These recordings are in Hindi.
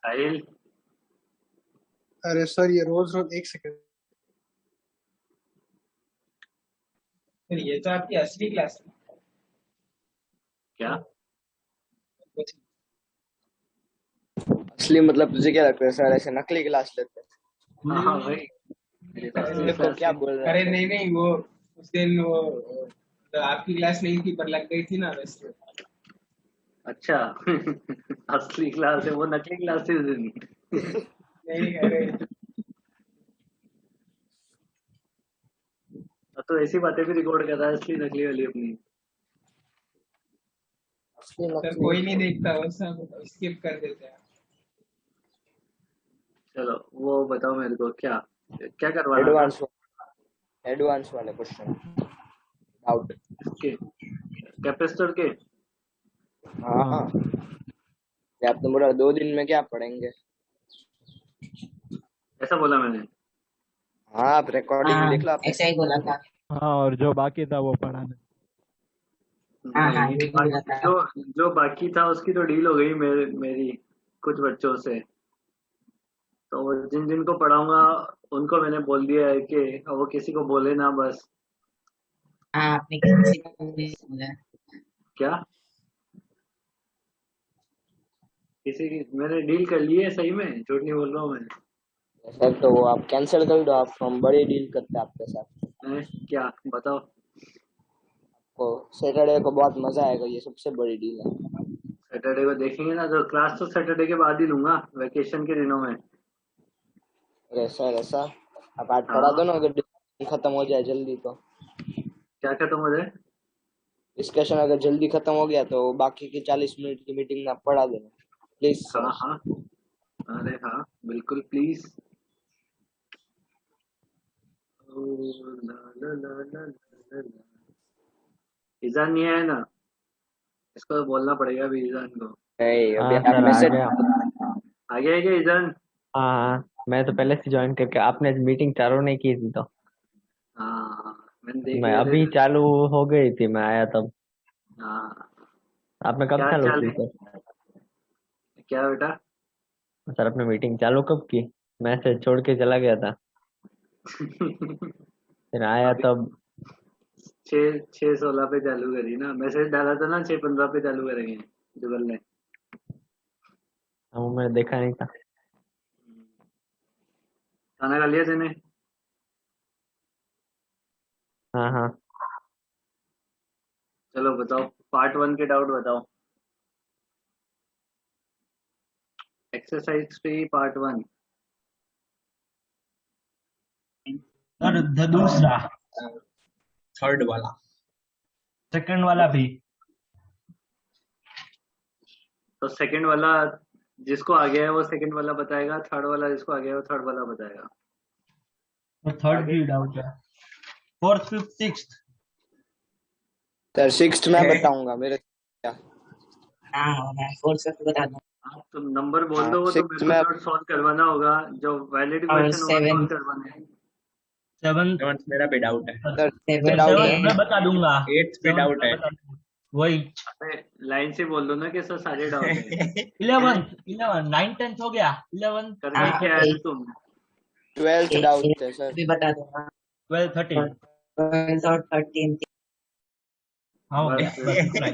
साहिल। अरे सर ये रोज रोज एक सेकंड। फिर ये तो आपकी असली क्लास है। क्या असली मतलब तुझे क्या लगता है सर ऐसे नकली क्लास लेते हैं? हाँ भाई, ये तो असली देखो क्लास क्या है। बोल रहा अरे है। नहीं नहीं, वो उस दिन वो तो आपकी क्लास नहीं थी पर लग गई थी ना वैसे। अच्छा असली क्लास है, वो नकली क्लास थी उस दिन। नहीं अरे अब तो ऐसी बातें भी रिकॉर्ड कर रहा है, असली नकली वाली अपनी। असली सर नकली कोई नहीं देखता, वो सब स्किप कर देते हैं। चलो वो बताओ मेरे को, क्या क्या करवाना था एडवांस वाले क्वेश्चन डाउट। इसके, कैपेसिटर के। हाँ हाँ, ये आप तो बोला 2 दिन में क्या पढ़ेंगे। ऐसा बोला मैंने? हाँ आप रिकॉर्डिंग देख लो आपने। ऐसा ही बोला था। हाँ, और जो बाकी था वो पढ़ाना। हाँ हाँ, नहीं, ये बोला था। जो जो बाकी था उसकी तो डील हो गई मेरी कुछ बच्चों से। तो वो जिन जिन को पढ़ाऊंगा उनको मैंने बोल दिया है कि वो किसी को बोले ना बस। हाँ, आपने किसी को नहीं बोला। क्या किसी की मैंने डील कर ली है, सही में झूठ नहीं बोल रहा हूँ मैं। सर तो वो आप कैंसिल कर दो, आप हम बड़ी डील करते हैं आपके साथ। क्या बताओ? को सैटरडे को बहुत मजा आएगा, ये सबसे बड़ी डील है। सैटरडे को देखेंगे ना, तो क्लास तो सैटरडे के बाद ही लूंगा, वेकेशन के दिनों में। अरे सर ऐसा आप आज पढ़ा हाँ, दो ना, अगर discussion खत्म हो जाए जल्दी तो। क्या खत्म हो जाए? डिस्कशन अगर जल्दी खत्म हो गया तो बाकी की 40 मिनट की मीटिंग में आप पढ़ा देना प्लीज हाँ सर। हाँ, अरे हाँ बिल्कुल प्लीज। ईजान नहीं आया ना, इसको बोलना पड़ेगा अभी ईजान को। नहीं अभी हाँ आप सर, आ मैसेज। गया। आ गया है क्या ईजान? हाँ, मैं तो पहले से ज्वाइन करके, आपने मीटिंग चालू नहीं की थी तो हाँ मैंने देख मैं लिया था अभी इधर। चालू हो गई थी, मैं आया तब। हाँ, आपने कब क्या चालू चाल की है? सर? क्या बेटा? सर आपने मीटिंग चालू कब की? मैसेज छोड़ के चला गया था, फिर आया अभी तब। 6:16 पे चालू करी ना, मैसेज डाला था ना 6:15 पे चालू करेंगे जुगल ने। वो मैंने देखा नहीं था। खाना खा लिया तूने? हाँ हाँ। चलो बताओ, पार्ट 1 के डाउट बताओ। Exercise 3 part 1। सर दूसरा, थर्ड वाला, सेकंड वाला भी। तो सेकंड वाला जिसको आ गया है वो सेकंड वाला बताएगा, थर्ड वाला जिसको आ गया है वो थर्ड वाला बताएगा। और थर्ड आगे भी डाउट है। Fourth, fifth, sixth. Sir 6th मैं बताऊंगा मेरे क्या। हाँ, मैं फोर्थ से बता दूँ। आप तुम नंबर बोल हाँ दो, वो तो 6th मेरे को में। जो सॉल्व करवाना होगा, जो वैलिड और क्वेश्चन होगा सॉल्व सेवन, करवाना है। सेवंथ मेरा भी डाउट है। सर सेवन डाउट भी है। सेवंथ मैं है। बता दूंगा। 8th पे सेवंथ डाउट मैं है। बता दूंगा। वही। अरे लाइन से बोल दो ना कि सर सारे डाउट है। 11 9 10 हो गया। 11 करके हाँ, क्या आए तुम? 12th डाउट है सर। भी बता दूंगा। 12 13। 12 और 13। हाँ हो गया, बस बस इतना ही।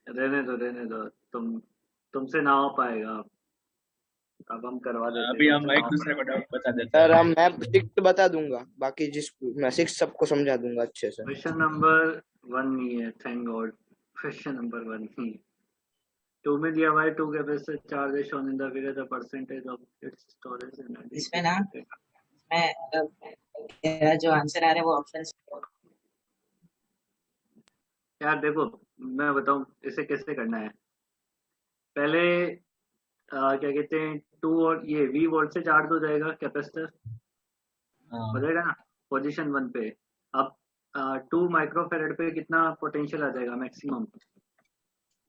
रहने दो, तुमसे ना हो पाएगा। अब हम करवा देते हैं, अभी तुमसे हम ना एक हो दूसरे को पाएगा। डाउट बता देते सर हैं। हम मैं 6th बता दूंगा, बाकी जिस मैं 6th सबको समझा दूंगा अच्छे से। क्वेश्चन नंबर 1 नहीं है, थैंक गॉड। क्वेश्चन नंबर 1 नहीं। 2 में दिया हुआ है 2 कैपेसिटर चार्ज है shown in the figure, the percentage of its storage energy. इसमें ना, मैं तेरा जो आंसर आ रहा है वो ऑप्शन। यार देखो, मैं बताऊं इसे कैसे करना है। पहले क्या कहते हैं, 2 और ये V वोल्ट से चार्ज हो जाएगा कैपेसिटर, हो जाएगा ना पोजीशन 1 पे। अब 2 माइक्रोफेरेड पे कितना पोटेंशियल आ जाएगा मैक्सिमम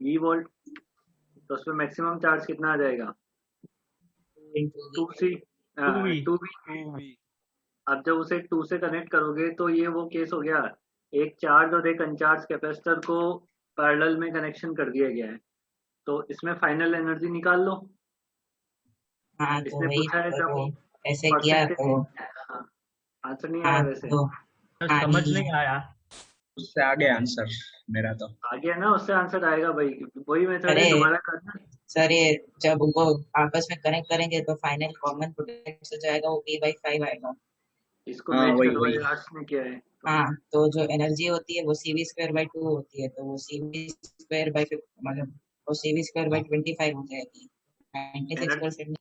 V वोल्ट, तो उसमें मैक्सिमम चार्ज कितना आ जाएगा? 2C 2v। 2V। अब जब उसे 2 से कनेक्ट करोगे तो ये वो केस हो गया, एक चार्ज और एक अनचार्ज कैपेसिटर को पैरेलल में कनेक्शन कर दिया गया है। तो इसमें फाइनल एनर्जी निकाल लो। हाँ तो इसने वही पूछा है तो जब वो ऐसे किया परसेंटेज। तो हाँ, आंसर नहीं आया हाँ वैसे। तो सर हाँ समझ नहीं नहीं आया। उससे आगे आंसर मेरा तो। आ गया ना, उससे आंसर आएगा भाई। वही मेथड अरे है, दोबारा करना। सर ये जब वो आपस में कनेक्ट करेंगे तो फाइनल कॉमन प्रोडक्ट हो जाएगा, वो V/5 आएगा। इसको हाँ मैच वही करवाए वही। हर्ष ने किया है तो। हाँ तो जो एनर्जी होती है वो CV²/2 होती है, तो वो CV² मतलब वो CV²/25 हो जाएगी। 96%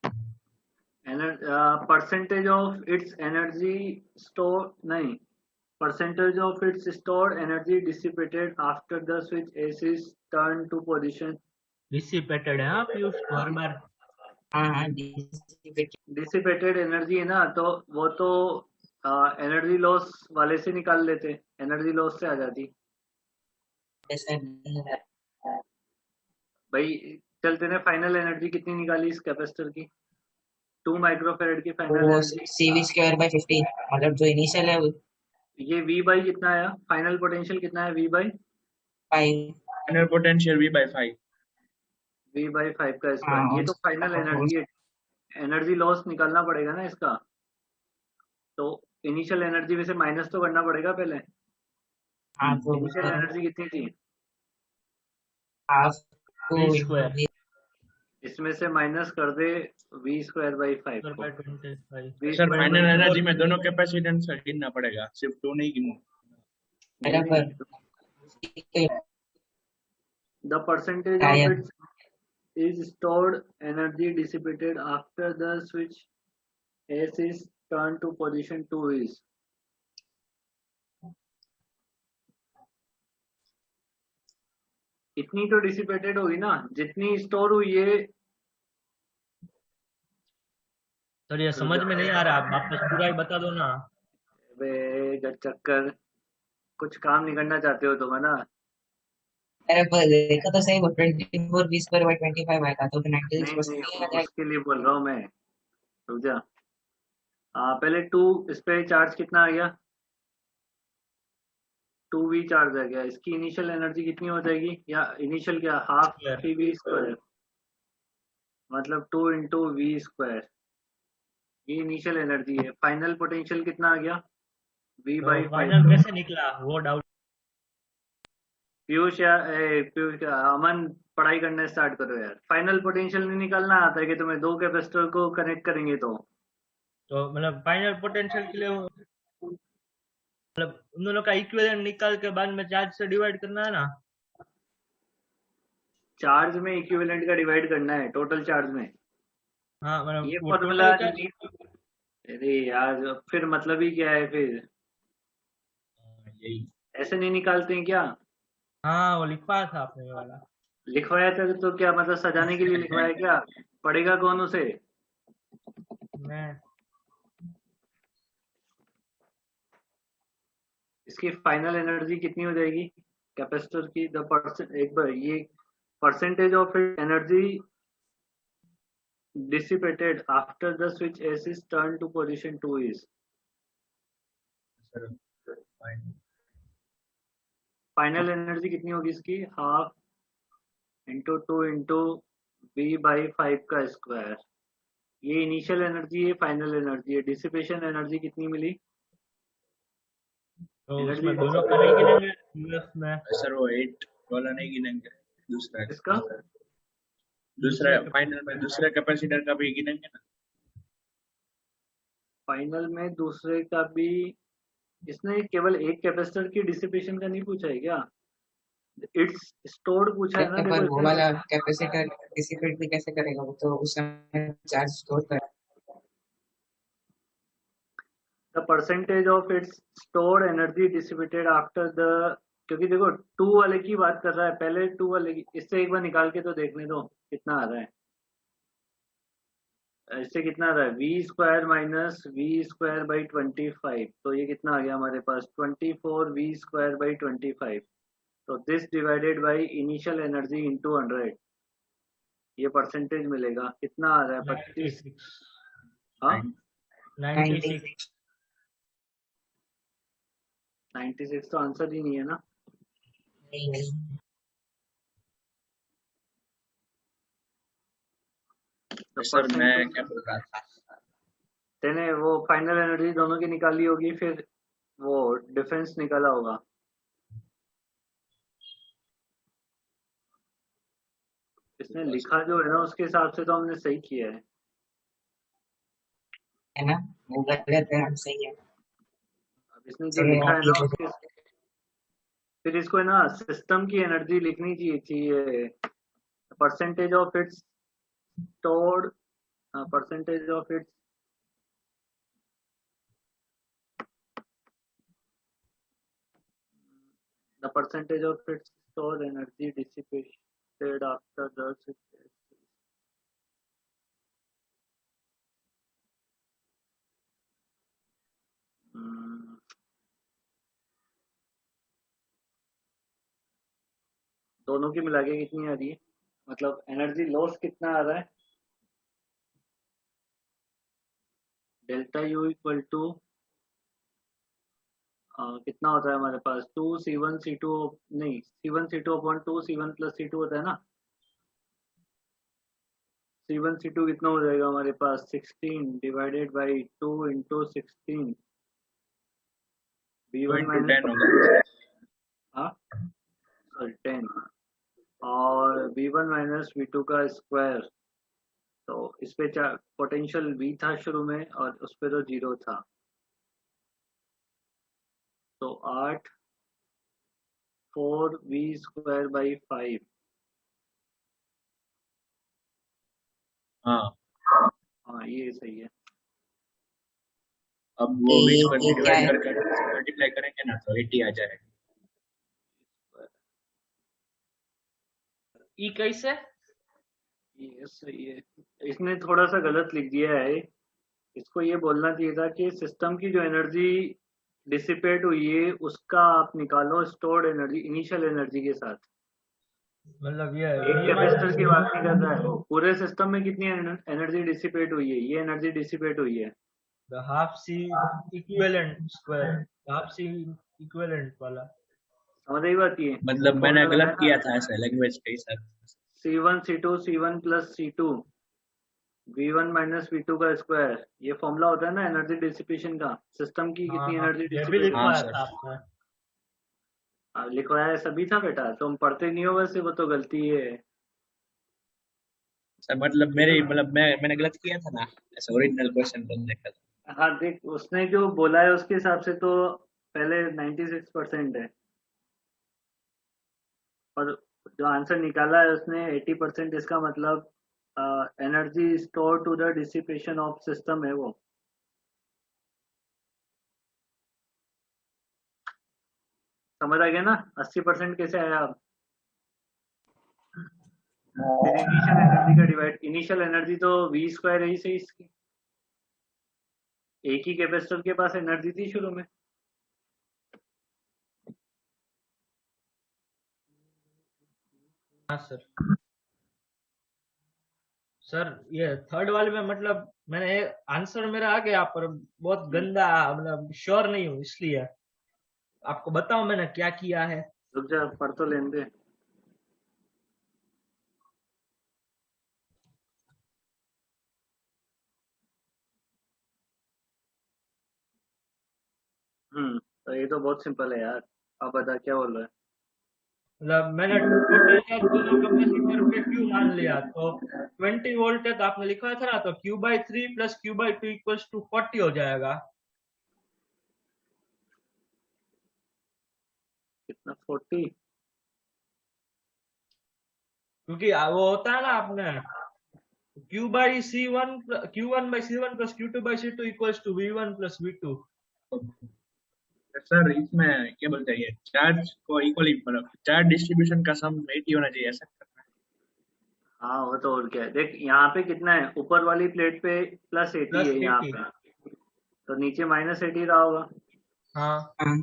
percentage of its energy store नहीं, percentage of its stored energy dissipated after the switch S is turned to position। Dissipated है हाँ पीयूष बार बार। हाँ हाँ dissipated dissipated एनर्जी है ना, तो वो तो एनर्जी लॉस वाले से निकाल लेते, एनर्जी लॉस से आ जाती ऐसा नहीं है। भाई। चलते ने फाइनल एनर्जी कितनी निकाली इस कैपेसिटर की, 2 माइक्रोफेरेड की फाइनल वो एनर्जी। CV²/50 मतलब जो इनिशियल है वो ये V बाई कितना आया, फाइनल पोटेंशियल कितना है V by 5। Final potential V/5। का हाँ स्क्वायर। ये तो फाइनल एनर्जी है, एनर्जी लॉस निकालना पड़ेगा ना इसका, तो इनिशियल एनर्जी में से माइनस तो करना पड़ेगा पहले। हाँ तो इनिशियल एनर्जी कितनी थी, हाफ V टू स्क्वायर इसमें से माइनस कर दे V²/5 को। By 25। V sir square final by energy में दोनों कैपेसिटेंस गिनना पड़ेगा, सिर्फ 2 नहीं गिनना। बराबर। द परसेंटेज ऑफ शायद it's is stored energy dissipated after the switch S is turned to position 2 is। इतनी तो डिसिपेटेड होगी ना जितनी स्टोर हुई है। सर ये समझ में नहीं आ रहा, आप वापस पूरा ही बता दो ना। वे चक्कर, कुछ काम नहीं करना चाहते हो तुम है ना। बराबर देखा तो सही, वो 24 V²/25 आएगा तो फिर नहीं 96% नहीं, नहीं आ जाएगा। उसके लिए बोल रहा हूँ मैं, रुक जा। पहले 2, इस पे चार्ज कितना आ गया, 2V चार्ज आ गया। इसकी इनिशियल एनर्जी कितनी हो जाएगी, या इनिशियल क्या, हाफ स्क्वायर 3V², मतलब 2 इंटू V²। ये इनिशियल एनर्जी है। फाइनल पोटेंशियल कितना आ गया, V/5। फाइनल कैसे निकला वो डाउट। पीयूष या अमन, पढ़ाई करना स्टार्ट करो यार। फाइनल पोटेंशियल नहीं निकालना आता है कि तुम्हें दो कैपेसिटर को कनेक्ट करेंगे तो मतलब फाइनल पोटेंशियल के लिए मतलब उन दोनों का इक्विवेलेंट निकाल के बाद में चार्ज से डिवाइड करना है ना। चार्ज में इक्विवेलेंट का डिवाइड करना है टोटल चार्ज में। हाँ मतलब ये वो फॉर्मूला टोटल चार्ज। अरे यार फिर मतलब ही क्या है फिर, यही ऐसे नहीं निकालते हैं क्या। हाँ वो लिखवाया था आपने ये वाला। लिखवाया था तो क्या मतलब सजाने के लिए लिखवाया क्या, पढ़ेगा कौन उसे। मैं इसकी फाइनल एनर्जी कितनी हो जाएगी कैपेसिटर की, द परसेंट, एक बार ये percentage of energy dissipated after the switch S is turned to position 2 is। Sir final energy कितनी होगी इसकी, हाफ इंटू 2 इंटू V/5 का स्क्वायर। ये इनिशियल एनर्जी है, फाइनल एनर्जी है। डिसिपेशन एनर्जी कितनी मिली, तो एनर्जी उसमें दोनों का नहीं गिनेंगे यूएस में। सर वो 8 वाला नहीं गिनेंगे, दूसरा इसका दूसरा फाइनल में दूसरे कैपेसिटर का भी गिनेंगे ना। फाइनल में दूसरे का भी, इसने केवल एक कैपेसिटर की डिसिपेशन का नहीं पूछा है क्या, इट्स स्टोर्ड पूछा है ना। पर देखो वो वाला कैपेसिटर डिसिपेट भी कैसे करेगा, वो तो उस समय चार्ज स्टोर कर। The percentage of its stored energy dissipated after the, क्योंकि देखो 2 वाले की बात कर रहा है, पहले 2 वाले की, इससे एक बार निकाल के तो देखने दो कितना आ रहा है। इससे कितना आ रहा है, V² - V²/25, तो ये कितना आ गया हमारे पास 24 V²/25। तो this divided by initial energy into 100, ये परसेंटेज मिलेगा। कितना आ रहा है, 25। 96। हाँ 96। 96 तो आंसर ही नहीं है ना। नहीं The सर मैं percent क्या बोल रहा था, तेने वो फाइनल एनर्जी दोनों की निकाली होगी, फिर वो डिफरेंस निकाला होगा। इसने लिखा जो है ना उसके हिसाब से तो हमने सही किया है ना, वो गलत है, हम सही है। अब इसने जो चलो लिखा आप है ये ना बोलो। उसके, फिर इसको है ना सिस्टम की एनर्जी लिखनी चाहिए थी, percentage of its stored, percentage of its, the percentage of its stored energy dissipated after the दोनों की मिला के कितनी आ रही है, मतलब एनर्जी लॉस कितना आ रहा है, डेल्टा यू इक्वल टू कितना होता है हमारे पास, 2C1C2, नहीं C1C2 upon 2C1 plus C2 होता है ना। C1C2 कितना हो जाएगा हमारे पास, 16 divided by 2 into 16, 2 V1 into 10 minus, होगा। हाँ सॉरी 10, और V1 माइनस V2 का स्क्वायर। तो इस पे पोटेंशियल V था शुरू में और उस पे तो 0 था, तो 8 4V स्क्वायर बाई 5। हाँ, हाँ ये सही है। अब वो 20 पर ये क्या डिवाइड है? करके मल्टीप्लाई करेंगे ना तो 80 आ जाएगा। ई कैसे? ये सही है, इसने थोड़ा सा गलत लिख दिया है। इसको ये बोलना चाहिए था कि सिस्टम की जो एनर्जी डिसिपेट हुई है उसका आप निकालो स्टोर्ड एनर्जी इनिशियल एनर्जी के साथ। मतलब ये एक कैपेसिटर की बात नहीं कर रहा है वो, पूरे सिस्टम में कितनी एनर्जी डिसिपेट हुई है, ये एनर्जी डिसिपेट हुई है। The half C equivalent square, half C equivalent वाला। समझ आई बात ये, मतलब मैंने गलत किया था ऐसा लैंग्वेज के हिसाब से। C1 C2 C1 plus C2 V1 minus V2 का स्क्वायर, ये फॉर्मूला होता है ना एनर्जी डिसिपेशन का, सिस्टम की हाँ कितनी हाँ, एनर्जी ये भी डिसिपेट। हाँ लिखवाया सर, था आपने। लिखवाया सभी था बेटा, तुम पढ़ते नहीं हो, वैसे वो तो गलती है। सर मतलब मेरी मतलब मैंने गलत किया था ना, ऐसा ओरिजिनल क्वेश्चन तो देखा था। हाँ देख, उसने जो बोला है उसके हिसाब से तो पहले 96% है, और जो आंसर निकाला है उसने 80%, इसका मतलब energy store to the dissipation of system है वो। समझ आ गया ना, 80% कैसे आया अब। फिर इनिशियल एनर्जी का डिवाइड, इनिशियल एनर्जी तो V स्क्वायर है ही सही इसकी, एक ही कैपेसिटर के पास एनर्जी थी शुरू में। हाँ सर। सर ये थर्ड वाले में मतलब मैंने आंसर मेरा आ गया पर बहुत गंदा, मतलब श्योर नहीं हूँ, इसलिए आपको बताऊं मैंने क्या किया है। रुक जा, पढ़ तो लेने दे। तो ये तो बहुत सिंपल है यार, आप बता क्या बोल रहे हैं। मतलब मैंने टोटल चार्ज दोनों कैपेसिटर पे क्यू मान लिया, तो 20 वोल्ट है तो आपने लिखा था ना, तो Q/3 plus Q/2 equals to 40 हो जाएगा। कितना 40? क्योंकि वो होता है ना आपने Q/C1 plus Q2/C2 equals to V1 plus V2। Sir इसमें क्या बोलते हैं, ये चार्ज को इक्वली मतलब चार्ज डिस्ट्रीब्यूशन का सम 80 होना चाहिए ऐसा करना है। हाँ वो तो, और क्या है, देख यहाँ पे कितना है, ऊपर वाली प्लेट पे +80 है यहाँ 80। पे, तो नीचे -80 रहा होगा। हाँ हाँ,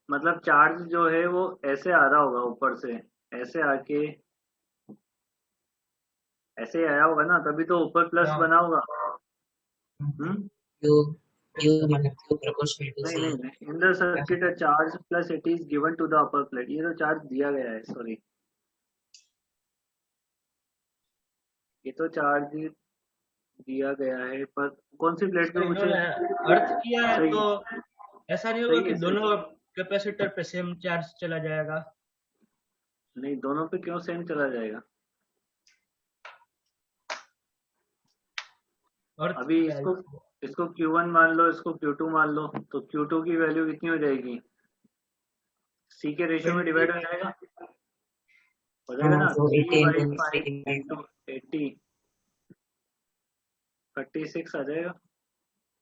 मतलब चार्ज जो है वो ऐसे आ रहा होगा ऊपर से, ऐसे आके ऐसे ही आया होगा ना, तभी तो ऊपर प्लस हाँ। बना होगा। हम्म Q मतलब Q proportional to नहीं C। नहीं नहीं, in the circuit charge +80 is given to the upper plate, ये तो चार्ज दिया गया है, सॉरी ये तो चार्ज दिया गया है, पर कौन सी प्लेट पे सर मुझे इन्होंने अर्थ किया है सही तो ऐसा नहीं होगा सही कि है, सही दोनों कैपेसिटर पे सेम चार्ज चला जाएगा। नहीं, दोनों पे क्यों सेम चला जाएगा? अर्थ अभी किया है इसको इसको। इसको Q1 मान लो, इसको Q2 मान लो, तो Q2 की वैल्यू कितनी हो जाएगी? C के रेशियो में 20 डिवाइड हो जाएगा ना, So 3 80 by into 5 3 by into 80, 36 आ जाएगा।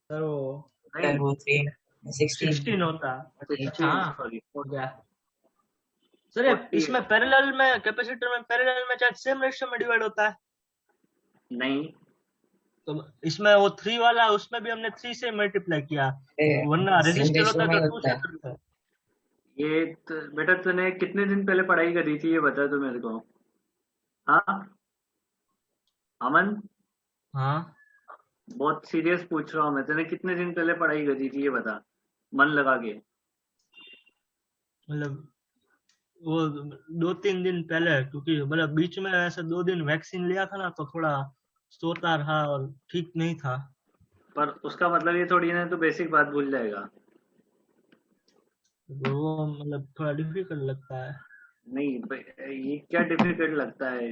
सर वो नहीं, वो 3 16 16 होता। अच्छा 16 हाँ, सॉरी, हो गया। सर ये 48 इसमें पैरेलल में कैपेसिटर में पैरेलल में चार्ज सेम रेशियो में डिवाइड होता है। नहीं, तो इसमें वो 3 वाला उसमें भी हमने 3 से मल्टीप्लाई किया, वरना सेम रेजिस्टर रेशियो होता में तो 2 होता से है। करता है। ये बेटा तूने कितने दिन पहले पढ़ाई करी थी, ये बता तू मेरे को। हाँ अमन, हाँ बहुत सीरियस पूछ रहा हूँ मैं, तूने कितने दिन पहले पढ़ाई करी थी, ये बता, मन लगा के। मतलब वो 2-3 दिन पहले, क्योंकि मतलब बीच में ऐसे 2 दिन वैक्सीन लिया था ना तो थोड़ा सोता रहा और ठीक नहीं था। पर उसका मतलब ये थोड़ी ना तो बेसिक बात भूल जाएगा। तो वो मतलब थोड़ा डिफिकल्ट लगता है। नहीं ये क्या डिफिकल्ट लगता है,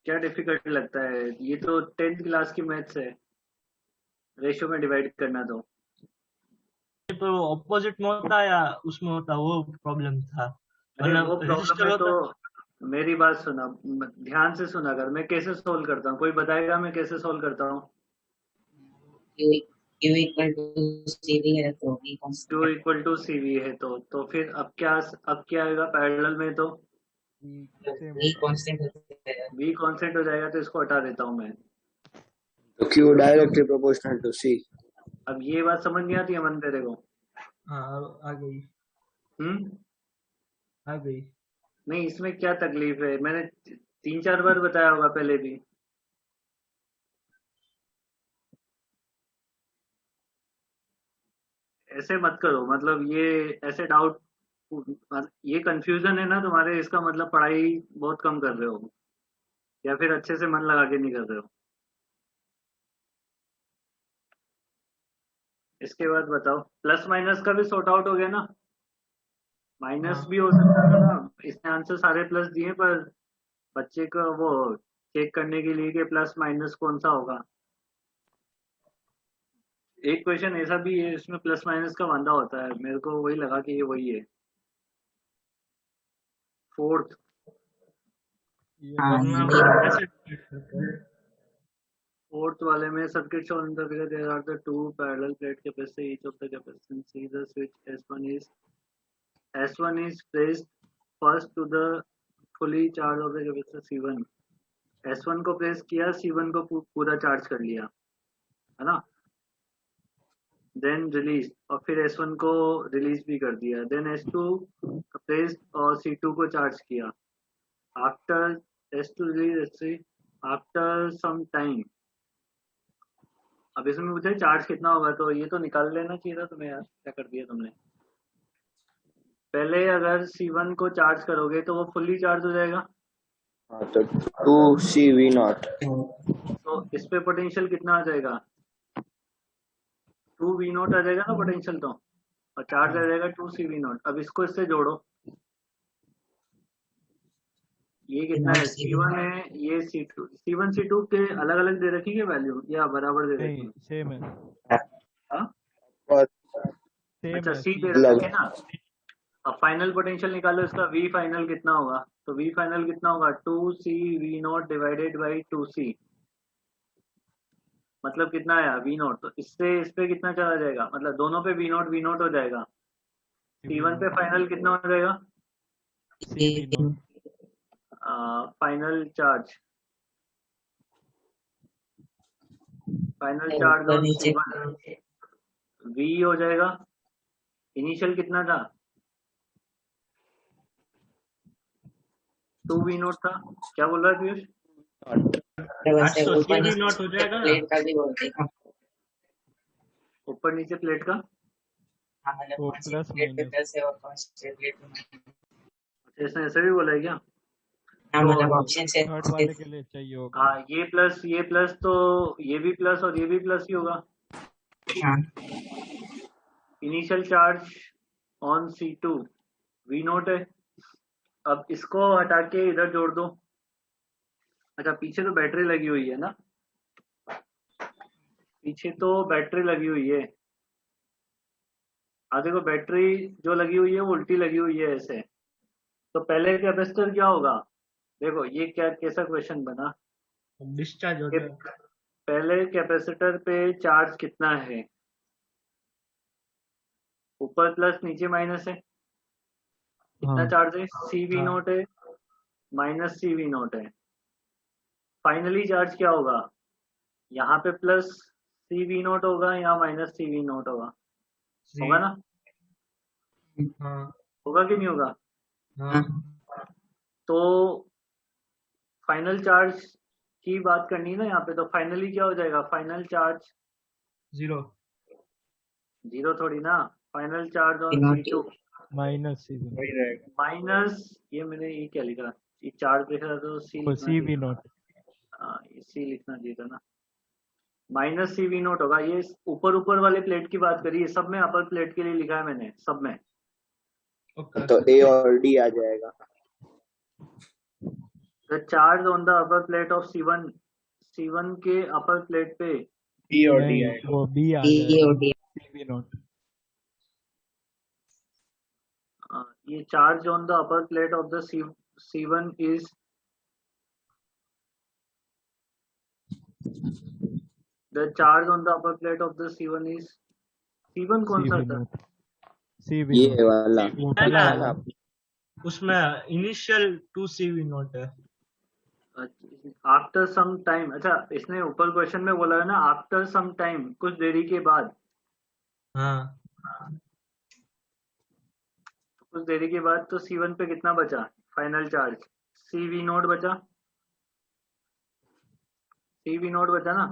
क्या डिफिकल्ट लगता है? ये तो 10th क्लास की मैथ्स है, रेशियो में डिवाइड करना। तो तो वो ऑपोजिट में होता या उसमें होता, वो प्रॉब्लम था। अरे वरना वो प्रॉब्लम रजिस्टर है तो होता। मेरी बात सुना, ध्यान से सुना कर, मैं कैसे सोल्व करता हूँ, कोई बताएगा मैं कैसे सोल्व करता हूँ? Q equal to CV है तो V Q constant equal to CV है, तो फिर अब क्या आएगा पैरेलल में? तो V constant होता है। V कांस्टेंट हो जाएगा, तो इसको हटा देता हूँ मैं। तो Q directly proportional to C। अब ये बात समझ नहीं आती अमन तेरे को? हाँ आ गई, हम्म, आ गई। नहीं इसमें क्या तकलीफ है, मैंने 3-4 बार बताया होगा पहले भी। ऐसे मत करो, मतलब ये ऐसे डाउट, ये कंफ्यूजन है ना तुम्हारे, इसका मतलब पढ़ाई बहुत कम कर रहे हो, या फिर अच्छे से मन लगा के नहीं कर रहे हो। इसके बाद बताओ, प्लस माइनस का भी सॉर्ट आउट हो गया ना? माइनस हाँ भी हो सकता था ना, इसने आंसर सारे प्लस दिए, पर बच्चे का वो चेक करने के लिए कि प्लस माइनस कौन सा होगा। एक क्वेश्चन ऐसा भी है इसमें प्लस माइनस का वांधा होता है, मेरे को वही लगा कि ये वही है। फोर्थ, हाँ वरना ये कैसे ट्रीट करते हैं? फोर्थ वाले में circuit shown in the figure, there are the two parallel plate capacitor, each of the capacitance C, the switch S1 is placed first to the fully charge of the capacitor C1। S1 को प्लेस किया, C1 को पूरा चार्ज कर लिया, है ना? देन रिलीज, और फिर S1 को रिलीज भी कर दिया। देन S2 प्लेस और C2 को चार्ज किया। After S2 release S3 after some time. अब इसमें मुझे चार्ज कितना होगा, तो ये तो निकाल लेना चाहिए था तुम्हें यार, क्या कर दिया तुमने। पहले अगर C1 को चार्ज करोगे तो वो फुल्ली चार्ज हो जाएगा, हाँ तो 2CV0। तो इस पे पोटेंशियल कितना आ जाएगा? 2V0 आ जाएगा ना पोटेंशियल, तो और चार्ज आ जाएगा 2CV0। अब इसको इससे जोड़ो, ये कितना है? C1 है, ये C2, C1 C2 के अलग अलग दे रखी है वैल्यू या बराबर दे रखी है? सेम है, हाँ? और सेम अच्छा है। C दे अलग रखे ना। अब फाइनल पोटेंशियल निकालो इसका, V फाइनल कितना होगा? तो V फाइनल कितना होगा? 2CV0 डिवाइडेड बाई 2C, मतलब कितना आया? V0। तो इससे इस पे कितना चला जाएगा, मतलब दोनों पे V0 हो जाएगा। C1 पे फाइनल कितना हो जाएगा? CV0 फाइनल चार्ज, फाइनल ऊपर चार्ज ऑन नीचे C1 V हो जाएगा। इनिशियल कितना था? 2V0 था। क्या बोल रहा है पीयूष? वैसे 800 ऊपर CV0 नीचे हो जाएगा ना। प्लेट का भी बोलते हैं। ऊपर नीचे प्लेट का? हाँ मतलब वो कौन सी प्लस प्लेट पे माइनस प्लस है और कौन सी प्लेट पे माइनस। अच्छा, इसने ऐसे भी बोला है क्या? हाँ तो मतलब ऑप्शन से थर्ड वाले के लिए चाहिए होगा। हाँ ये प्लस तो ये भी प्लस और ये भी प्लस ही होगा। हाँ initial charge on C2 V note है। अब इसको हटा के इधर जोड़ दो। अच्छा पीछे तो बैटरी लगी हुई है ना, पीछे तो बैटरी लगी हुई है। हाँ देखो बैटरी जो लगी हुई है वो उल्टी लगी हुई है ऐसे। तो पहले कैपेसिटर क्या होगा, देखो ये क्या कैसा क्वेश्चन बना डिस्चार्ज हो कि जाएगा। पहले कैपेसिटर पे चार्ज कितना है, ऊपर प्लस नीचे माइनस है, कितना हाँ चार्ज है CV हाँ नोट है माइनस CV नोट है। फाइनली चार्ज क्या होगा, यहाँ पे प्लस CV नोट होगा, यहाँ माइनस CV नोट होगा, होगा ना, हाँ होगा कि नहीं होगा। हाँ तो फाइनल चार्ज की बात करनी है ना यहाँ पे, तो फाइनली क्या हो जाएगा, फाइनल चार्ज 0। जीरो थोड़ी ना, फाइनल चार्ज ऑन बिना C2 माइनस सी वी वही रहेगा। माइनस, ये मैंने ये क्या लिखा, ये चार्ज लिख रहा तो C वो लिखना सी वी चाहिए नॉट। था, ये C लिखना चाहिए था ना, माइनस CV नोट होगा। ये ऊपर वाले प्लेट की बात करी है, सब में अपर प्लेट के लिए लिखा है मैंने, सब में। ओके तो ए और डी आ जाएगा। The charge on the upper plate of C1 के अपर प्लेट पे बी और डी नहीं आएगा। वो बी आ E जाएगा, और D सी वी नॉट। ये charge on the upper plate of the C1 is the charge on the upper plate of the C1 is, C1 कौन सी सा वी था, नॉट, सी वी ये नॉट वाला वो है पहला ना, वाला। आपने। उसमें इनिशियल 2 CV नोट है। After some time. अच्छा इसने ऊपर क्वेश्चन में बोला है ना आफ्टर सम टाइम, कुछ देरी के बाद, हाँ कुछ देरी के बाद, तो C1 पे कितना बचा फाइनल चार्ज, CV नोट बचा, CV नोट बचा ना।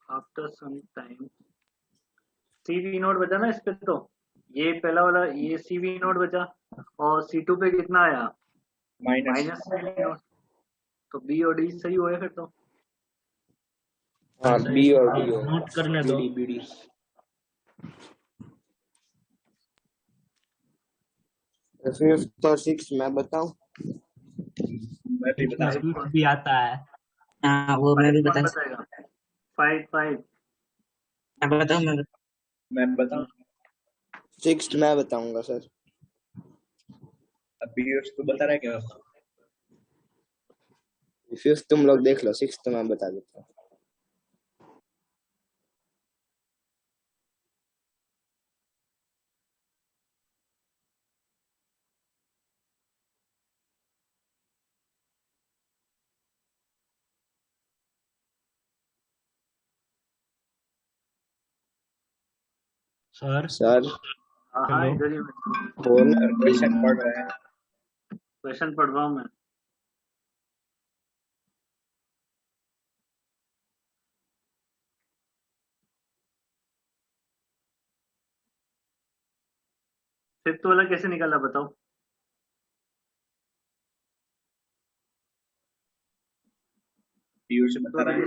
After some time CV naught बचा ना इस पे, तो ये पहला वाला ये CV नोट बचा, और C2 पे कितना आया माइनस माइनस CV नोट। तो B और D सही हुए फिर तो। हाँ सही बी और है, डी होगा। नोट करने दो। बीडी बीडी। फिफ्थ और सिक्स मैं बताऊं। मैं भी बता सकता फिफ्थ भी आता है। हाँ वो मैं भी कौन बता बताएगा, 5 मैं बताऊँ मैं हूँ। मैं बताऊं। सिक्स मैं बताऊंगा सर। अब पीयूष तो बता रहा है क्या। फिफ्थ तुम लोग देख लो, सिक्स तो मैं बता देता हूँ। सर सर हाँ हाँ हेलो इधर ही हो ना सर क्वेश्चन पढ़ रहे हैं। क्वेश्चन पढ़ रहा हूँ मैं। फिफ्थ वाला कैसे निकाला बताओ। पीयूष बता रहा है।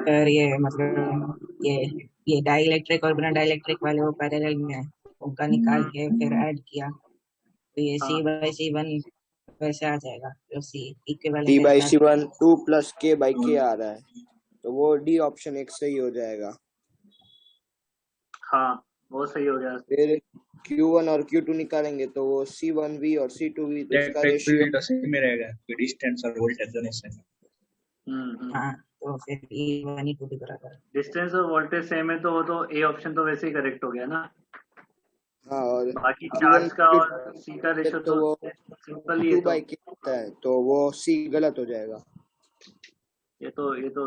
सर ये मतलब ये डाइलेक्ट्रिक और बिना डाइलेक्ट्रिक वाले वो पैरेलल में है, उनका निकाल के फिर ऐड किया तो ये हाँ C/C1 वैसे आ जाएगा, तो C टी इक्विवेलेंट बाई ऐसा। C1 2 प्लस के बाई के आ रहा है, तो वो डी ऑप्शन एक सही हो जाएगा। हाँ वो सही हो गया। फिर Q1 और Q2 निकालेंगे तो वो C1V और C2V, तो उसका इलेक्ट्रिक रेशियो फील्ड तो सेम ही रहेगा, डिस्टेंस और वोल्टेज दोनों सेम। हाँ तो फिर E1 E2 के बराबर। डिस्टेंस और वोल्टेज सेम है तो वो तो ए ऑप्शन तो वैसे ही करेक्ट हो गया ना। हाँ, और बाकी Q1 चार्ज का और सी का रेशो तो तो वो सिंपल ही है, 2 बाई के होता है, तो वो C गलत हो जाएगा। ये तो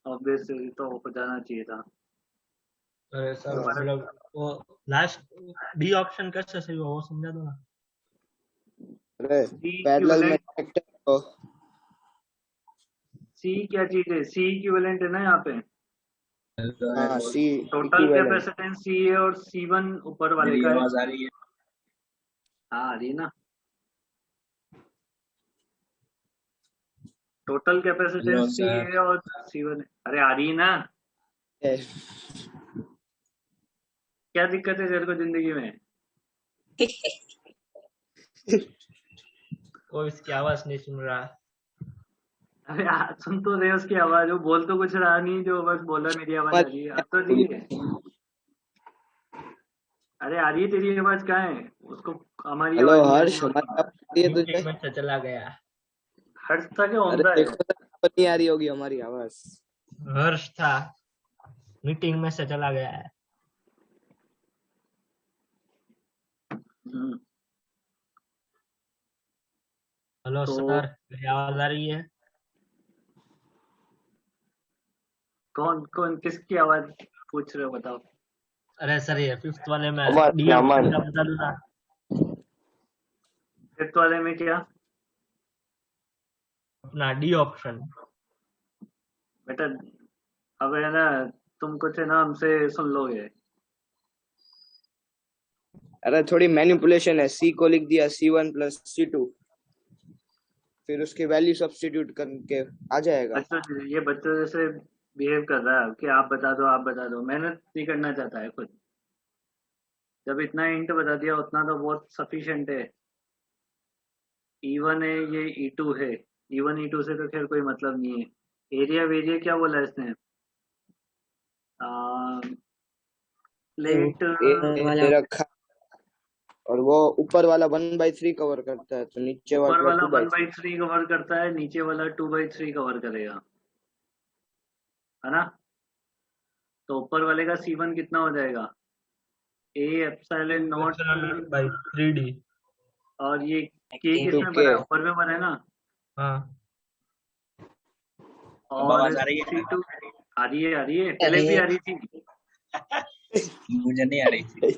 ऑब्वियस तो हो जाना चाहिए था। अरे सर दोबारा मतलब वो लास्ट डी ऑप्शन कैसे सही हुआ वो समझा दो ना। अरे सी पैरेलल में इक्विवेलेंट, तो सी क्या चीज है, सी इक्विवेलेंट है ना यहाँ पे। हाँ C total equivalent. Capacitance C है और C1 ऊपर वाले मेरी का है। आवाज आ रही है। हाँ आ रही है ना। टोटल कैपेसिटेंस सी सर है और C1 है। अरे आ रही है ना। ए, क्या दिक्कत है तेरे को जिंदगी में? कोई इसकी आवाज नहीं सुन रहा। अरे सुन तो रहे उसकी आवाज, वो बोल तो कुछ रहा नहीं, जो बस बोला मेरी आवाज आ रही है। अब तो ठीक है। अरे आ रही है तेरी आवाज, कहाँ है उसको? हमारी हेलो आवाज नहीं आ हर्ष, रही हमारी है। आवाज आ रही है तुझे? मीटिंग में से चला गया। हर्ष था क्या अरे ओमरा है? देखो तो, नहीं आ रही होगी हमारी आवाज। हर्ष था, मीटिंग में से चला गया है। हम्म, हेलो तो सर, मेरी आवाज आ रही है? कौन कौन किसकी आवाज पूछ रहे हो बताओ? अरे सर, ये फिफ्थ वाले में अमन डी ऑप्शन अमन का बता दूंगा। फिफ्थ वाले में क्या? अपना डी ऑप्शन। बेटा अब है ना, तुम कुछ है ना हमसे सुन लोगे। अरे थोड़ी मैनिपुलेशन है, सी को लिख दिया C1 + C2, फिर उसकी वैल्यू सब्स्टिट्यूट करके आ जाएगा। ये बच्चों जैसे बिहेव कर रहा है कि आप बता दो आप बता दो, मेहनत नहीं करना चाहता है खुद। जब इतना इंट बता दिया उतना तो बहुत सफिशिएंट है। E1 है, ये E2 है। E1 E2 से तो खैर कोई मतलब नहीं है। एरिया वेरिया क्या बोला इसने? प्लेट ऊपर वाला दे रखा, और वो ऊपर वाला 1/3 कवर करता है, तो नीचे ऊपर वाला वाला 2/3। 1/3 कवर करता है, नीचे वाला 2/3 कवर करेगा, है ना? तो ऊपर वाले का C1 कितना हो जाएगा? A epsilon not by 3D। और ये K के किसमें बना 2K। है? ऊपर में बना है ना। हाँ, अब और आवाज आ रही है? C2 आ रही है पहले भी आ रही थी। मुझे नहीं आ रही थी।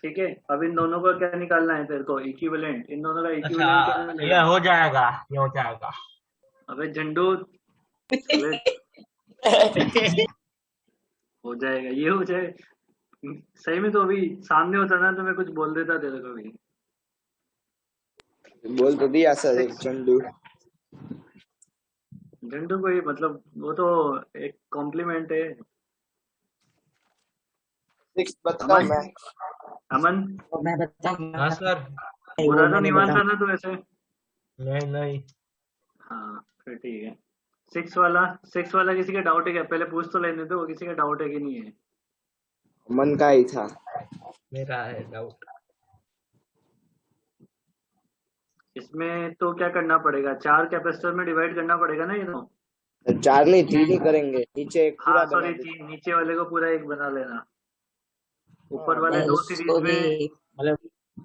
ठीक है, अब इन दोनों का क्या निकालना है तेरे को? इक्विवेलेंट। इन दोनों का अच्छा, इक्विवेलेंट कैसे ये मिलेगा? हो जाएगा, ये हो जाएगा। अबे झंडू, अबे हो जाएगा, ये हो जाए। सही में तो अभी सामने होता ना तो मैं कुछ बोल देता तेरे को भी। बोल तो दिया सर एक 6 चंडू। झंडू को ही मतलब वो तो एक कॉम्प्लीमेंट है। 6 बताओ अमन मैं। अमन तो मैं बताऊंगा। हाँ सर। बुरा वो तो मैंने नहीं मानता बताया। ना तू ऐसे? नहीं नहीं। हाँ फिर ठीक है। 6 वाला किसी का डाउट है क्या? पहले पूछ तो लेने दो, किसी का डाउट है कि नहीं है? मन का ही था। मेरा है डाउट। इसमें तो क्या करना पड़ेगा? 4 कैपेसिटर में डिवाइड करना पड़ेगा ना ये तो। 4 नहीं 3 ही करेंगे, नीचे एक पूरा हाँ बना सॉरी, दे। 3 नीचे वाले को पूरा एक बना लेना। ऊपर वाले नहीं, 2 सीरीज उसको भी में। मतलब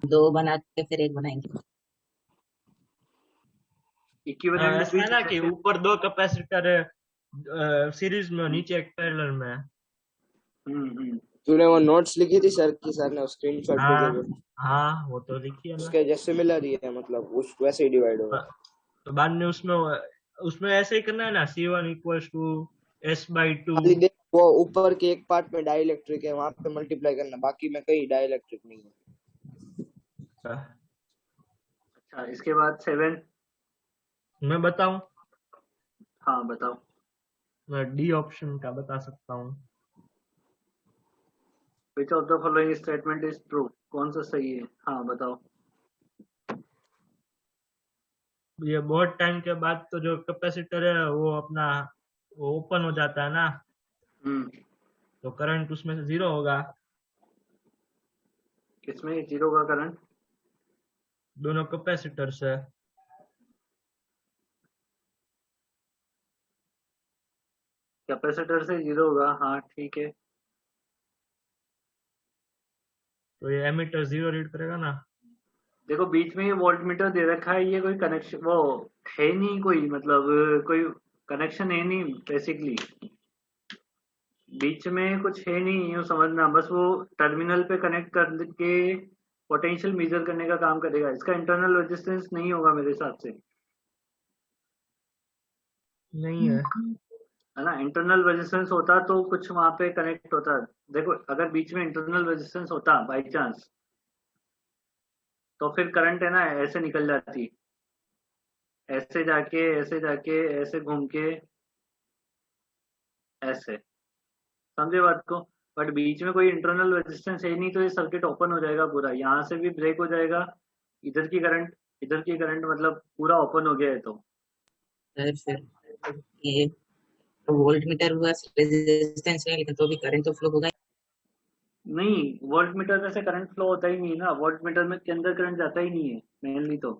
2 बना के फिर एक बनाएंगे। इक्विवेलेंट ऐसा भी है ना कि ऊपर 2 कैपेसिटर है सीरीज में, नीचे एक पैरेलल में है। तूने वो नोट्स लिखी थी सर की, सर ने स्क्रीनशॉट भेजे हाँ थे, हाँ, वो तो लिखी है ना। उसके जैसे सिमिलर ही है, मतलब उस वैसे ही डिवाइड होगा। तो बाद में उसमें ऐसे ही करना है ना, C1 = S/2। खाली देख वो ऊपर के एक पार्ट में डाइलेक्ट्रिक है, वहां पे मल्टीप्लाई करना, बाकी में कहीं डाइलेक्ट्रिक नहीं है। अच्छा इसके बाद 7। मैं बताऊं? हाँ बताओ। मैं डी ऑप्शन का बता सकता हूँ। Which of the following statement is true? कौन सा सही है? हाँ बताओ। ये बहुत टाइम के बाद तो जो कैपेसिटर है वो अपना वो ओपन हो जाता है ना, तो करंट उसमें से 0 होगा। किसमें 0 का करंट? दोनों कैपेसिटर से। कैपेसिटर से 0 होगा, हाँ ठीक है। तो ये एमीटर 0 रीड करेगा ना। देखो बीच में ये वोल्टमीटर दे रखा है, ये कोई कनेक्शन वो है नहीं, कोई मतलब कोई कनेक्शन है नहीं बेसिकली। बीच में कुछ है नहीं, यूँ समझना, बस वो टर्मिनल पे कनेक्ट करके पोटेंशियल मेजर करने का काम करेगा। इसका इंटरनल रेजिस्टेंस नहीं होगा मेरे हिसाब से, नहीं है। है ना? इंटरनल रेजिस्टेंस होता तो कुछ वहां पे कनेक्ट होता, देखो अगर बीच में इंटरनल रेजिस्टेंस होता बाई चांस, तो फिर करंट है ना ऐसे निकल जाती, ऐसे जाके ऐसे जाके ऐसे घूम के ऐसे, समझे बात को। बट बीच में कोई इंटरनल रेजिस्टेंस है ही नहीं, तो ये सर्किट ओपन हो जाएगा पूरा, यहाँ से भी ब्रेक हो जाएगा, इधर की करंट, इधर की करंट, मतलब पूरा ओपन हो गया है। तो सर फिर ये वोल्ट मीटर हुआ, रेजिस्टेंस है, लेकिन तो भी करंट तो फ्लो होगा। नहीं, वोल्ट मीटर में से करंट फ्लो होता ही नहीं ना, वोल्ट मीटर में के अंदर करंट जाता ही नहीं है मेनली। तो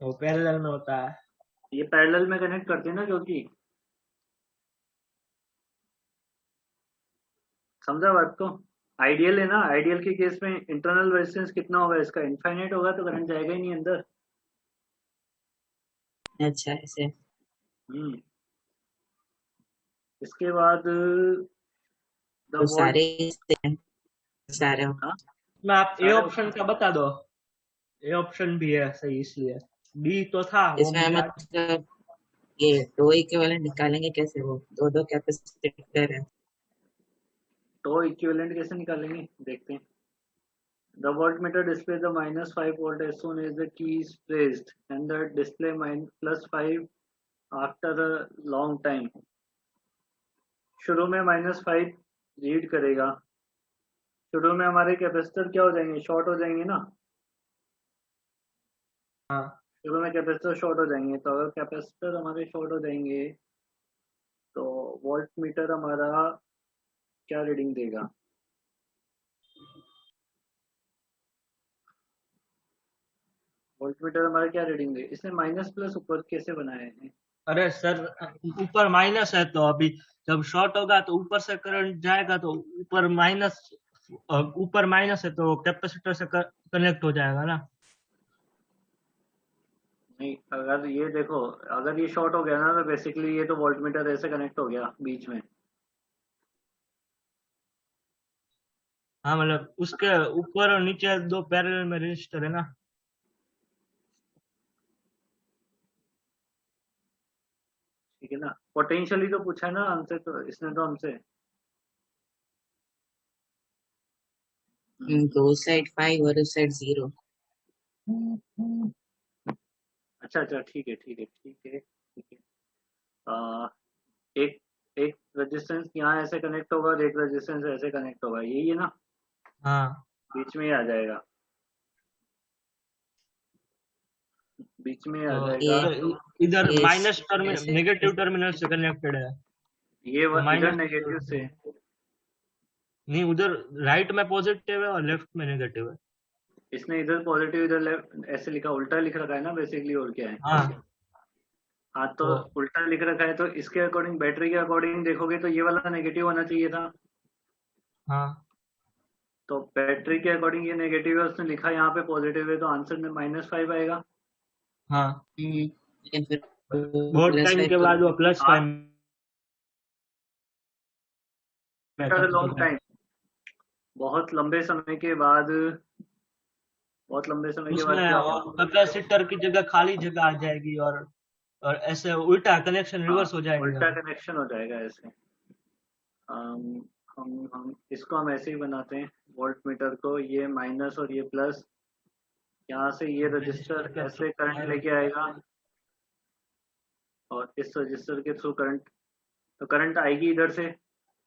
वो पैरेलल में होता है। ये पैरेलल में कनेक्ट करते हैं ना, क्योंकि समझा बात को। आइडियल है ना, आइडियल के केस में इंटरनल रेजिस्टेंस कितना होगा इसका, इनफाइनाइट होगा, तो करंट जाएगा ही नहीं अंदर। अच्छा ऐसे। हम्म। इसके बाद तो सारे सारे मैं आप ए सारे ऑप्शन का बता दो, ए ऑप्शन भी है सही, इसलिए बी तो था वो इसमें मुझे मतलब ये दो इक्विवेलेंट निकालेंगे कैसे, वो दो दो कैपेसिटर है। तो इक्विवेलेंट कैसे निकालेंगे, देखते हैं। The voltmeter displays the -5 volt as soon as the key is pressed, and the display +5 after a long time. शुरू में -5 रीड करेगा। शुरू में हमारे कैपेसिटर क्या हो जाएंगे, शॉर्ट हो जाएंगे ना। हाँ। शुरू में कैपेसिटर शॉर्ट हो जाएंगे, तो अगर कैपेसिटर हमारे शॉर्ट हो जाएंगे तो वोल्ट मीटर हमारा क्या रीडिंग देगा। वोल्ट मीटर हमारा क्या रीडिंग देगा, इसने माइनस प्लस ऊपर कैसे बनाए हैं। अरे सर ऊपर माइनस है, तो अभी जब शॉर्ट होगा तो ऊपर से करंट जाएगा, तो ऊपर माइनस है तो कैपेसिटर से कनेक्ट हो जाएगा ना। नहीं, अगर ये देखो, अगर ये शॉर्ट हो गया ना, तो बेसिकली ये तो वोल्ट मीटर ऐसे कनेक्ट हो गया बीच में। हाँ मतलब उसके ऊपर और नीचे दो पैरेलल में रजिस्टर है ना। ठीक है ना, पोटेंशियली तो पूछा ना हमसे, तो इसने तो हमसे दो साइड 5 और उस साइड 0। अच्छा अच्छा, ठीक है ठीक है ठीक है ठीक है। एक एक रेजिस्टेंस यहाँ ऐसे कनेक्ट होगा और एक रेजिस्टेंस ऐसे कनेक्ट होगा, यही है ना। हाँ बीच में ही आ जाएगा, बीच में ही आ तो जाएगा। इधर ये माइनस ऐसे नेगेटिव टर्मिनल से कनेक्टेड है, ये तो इधर माइनस नेगेटिव से, नहीं, उधर राइट में पॉजिटिव है और लेफ्ट में नेगेटिव है। इसने इधर पॉजिटिव इधर लेफ्ट ऐसे लिखा, उल्टा लिख रखा है ना बेसिकली, और क्या है। हाँ हाँ, तो उल्टा लिख रखा है, तो इसके अकॉर्डिंग, बैटरी के अकॉर्डिंग देखोगे तो ये वाला नेगेटिव होना चाहिए था। हाँ तो बैटरी के अकॉर्डिंग ये नेगेटिव है, उसने लिखा यहाँ पे पॉजिटिव है, तो आंसर में -5 आएगा। हाँ। लेकिन फिर बहुत टाइम के बाद वो +5 आफ्टर लॉन्ग टाइम, बहुत लंबे समय के बाद, बहुत लंबे समय के बाद क्या होगा, उसमें कैपेसिटर की जगह खाली जगह आ जाएगी और ऐसे उल्टा कनेक्शन रिवर्स हो जाएगा। उल्टा कनेक्शन हो जाएगा ऐसे। हम इसको हम ऐसे ही बनाते हैं, वोल्ट मीटर को, ये माइनस और ये प्लस, यहाँ से ये रजिस्टर ऐसे करंट लेके आएगा और इस रजिस्टर के थ्रू करंट, तो करंट आएगी इधर से,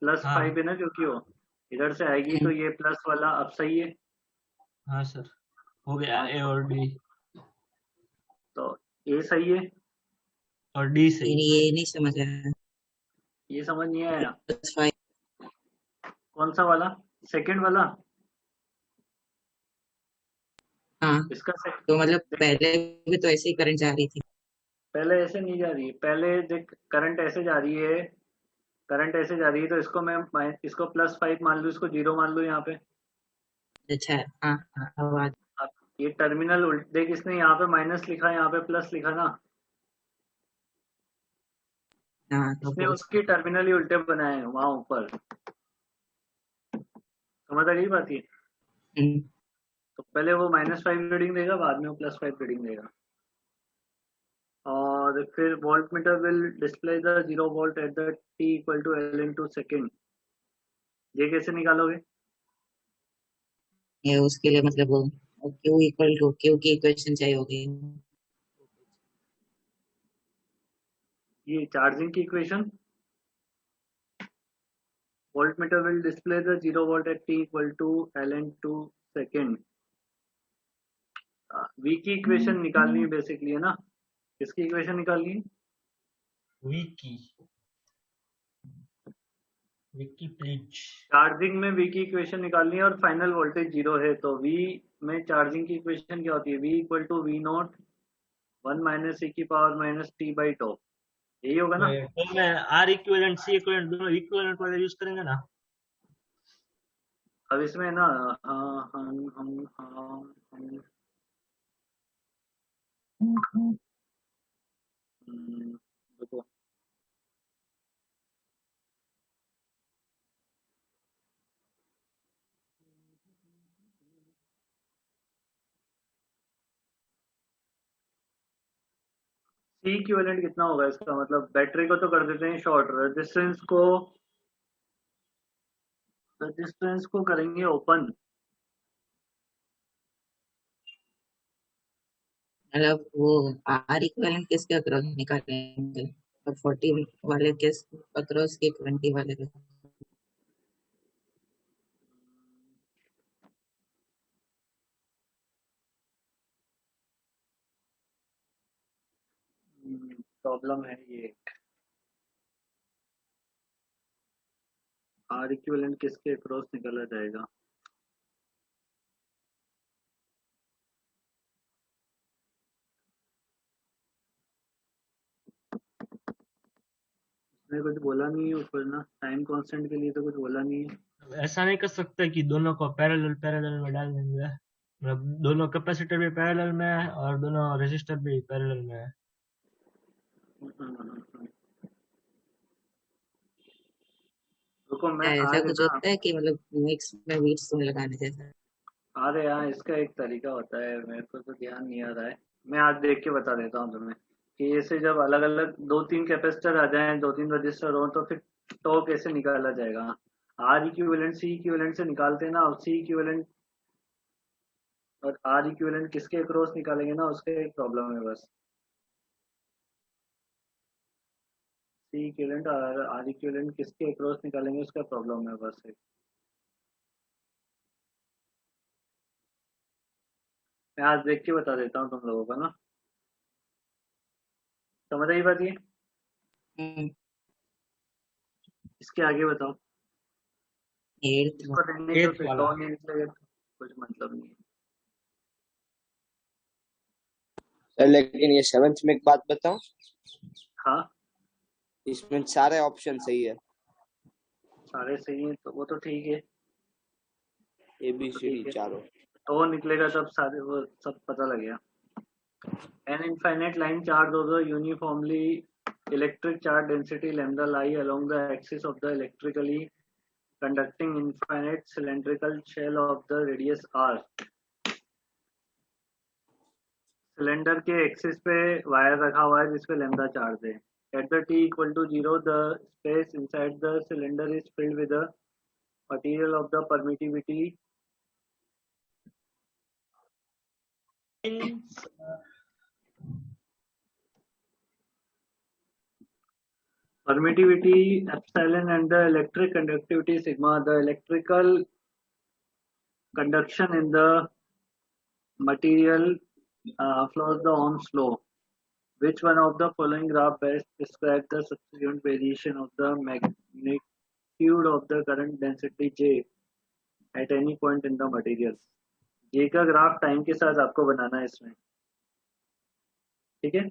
+5 है ना, क्योंकि वो इधर से आएगी, तो ये प्लस वाला अब सही है। हाँ सर, हो गया ए और डी, तो ए सही है और डी सही। ये नहीं समझ आया। ये समझ नहीं आया, +5 कौन सा वाला, सेकंड वाला। हाँ, इसका तो मतलब पहले भी तो ऐसे ही करंट जा रही थी। पहले ऐसे नहीं जा रही है, पहले देख करंट ऐसे जा रही है, करंट ऐसे जा रही है, तो इसको मैं इसको +5 मान लूँ, इसको 0 मान लूँ यहाँ पे। अच्छा हाँ हाँ आवाज। अब ये टर्मिनल उल्ट देख, इसने यहाँ पे माइनस लिखा, यहाँ पे प्लस लिखा ना, हाँ तो इसने उसकी टर्मिनल ही उल्टे बनाए हैं वहां ऊपर, समझ आ गई बात ये। तो पहले वो -5 रीडिंग देगा, बाद में वो +5 रीडिंग देगा, और फिर volt meter will display the 0 volt at the t = L × second. ये कैसे निकालोगे? ये उसके लिए मतलब वो Q इक्वल टू Q की इक्वेशन चाहिए होगी। ये चार्जिंग की equation, voltmeter will display the 0 volt at t equal to ln2 second. V की इक्वेशन निकालनी है बेसिकली, है ना? किसकी इक्वेशन निकालनी है? विकी विकी प्लीज। चार्जिंग में V की इक्वेशन निकालनी है और फाइनल वोल्टेज 0 है, तो V में चार्जिंग की इक्वेशन क्या होती है? V equal to V naught 1 minus e की power minus t by tau, यही होगा ना? तो मैं आर इक्विवेलेंट सी इक्विवेलेंट दोनों इक्विवेलेंट वाले यूज करेंगे ना। अब इसमें ना हम देखो, सी इक्विवेलेंट कितना होगा इसका मतलब? बैटरी को तो कर देते हैं शॉर्ट, रेजिस्टेंस को करेंगे ओपन। मतलब वो R इक्विवेलेंट किसके अक्रॉस निकालेंगे? 40 वाले के अक्रॉस के 20 वाले के। प्रॉब्लम है ये, आर इक्विवेलेंट किसके अक्रॉस निकाला जाएगा? उसने कुछ बोला नहीं है ऊपर ना, टाइम कांस्टेंट के लिए तो कुछ बोला नहीं है। ऐसा नहीं कर सकते कि दोनों को पैरेलल पैरेलल में डाल देंगे, मतलब दोनों कैपेसिटर भी पैरेलल में है और दोनों रेजिस्टर भी पैरेलल में है। रुको मैं ऐसा आज कुछ ना, होता है कि मतलब मिक्स में बीट्स लगाने जैसा। अरे यहाँ इसका एक तरीका होता है, मेरे को तो ध्यान नहीं आ रहा है, मैं आज देख के बता देता हूँ तुम्हें कि ऐसे जब अलग अलग 2-3 कैपेसिटर आ जाएं, 2-3 रजिस्टर हो, तो फिर तो कैसे निकाला जाएगा? आर इक्विवेलेंट सी इक्विवेलेंट से निकालते हैं ना, अब सी इक्विवेलेंट और आर इक्विवेलेंट किसके अक्रॉस निकालेंगे ना, उसका एक प्रॉब्लम है बस। सी इक्विवेलेंट और आर इक्विवेलेंट किसके अक्रॉस निकालेंगे उसका प्रॉब्लम है बस एक। मैं आज देख के बता देता हूँ तुम लोगों को ना, समझ आई बात ये? इसके आगे बताओ, इसको रहने दो, एट फिर वाला तो नहीं निकलेगा तो कुछ मतलब नहीं है। सर लेकिन ये 7th में एक बात बताओ, हाँ इसमें सारे ऑप्शन सही है, सारे सही है तो वो तो ठीक है, ए बी तो सी डी ठीक है, चारों। तो वो निकलेगा तब सारे वो सब पता लग गया। An infinite line charge of the uniformly electric charge density lambda lie along the axis of the electrically conducting infinite cylindrical shell of the radius r. Cylinder के एक्सिस पे वायर रखा हुआ है जिसपे लैम्डा चार्ज है। At the t equal to 0, the space inside the cylinder is filled with the material of the permittivity epsilon and the electric conductivity sigma. The electrical conduction in the material follows the Ohm's law. Which one of the following graph best describes the subsequent variation of the magnitude of the current density J at any point in the material? J का ग्राफ टाइम के साथ आपको बनाना है इसमें, ठीक है?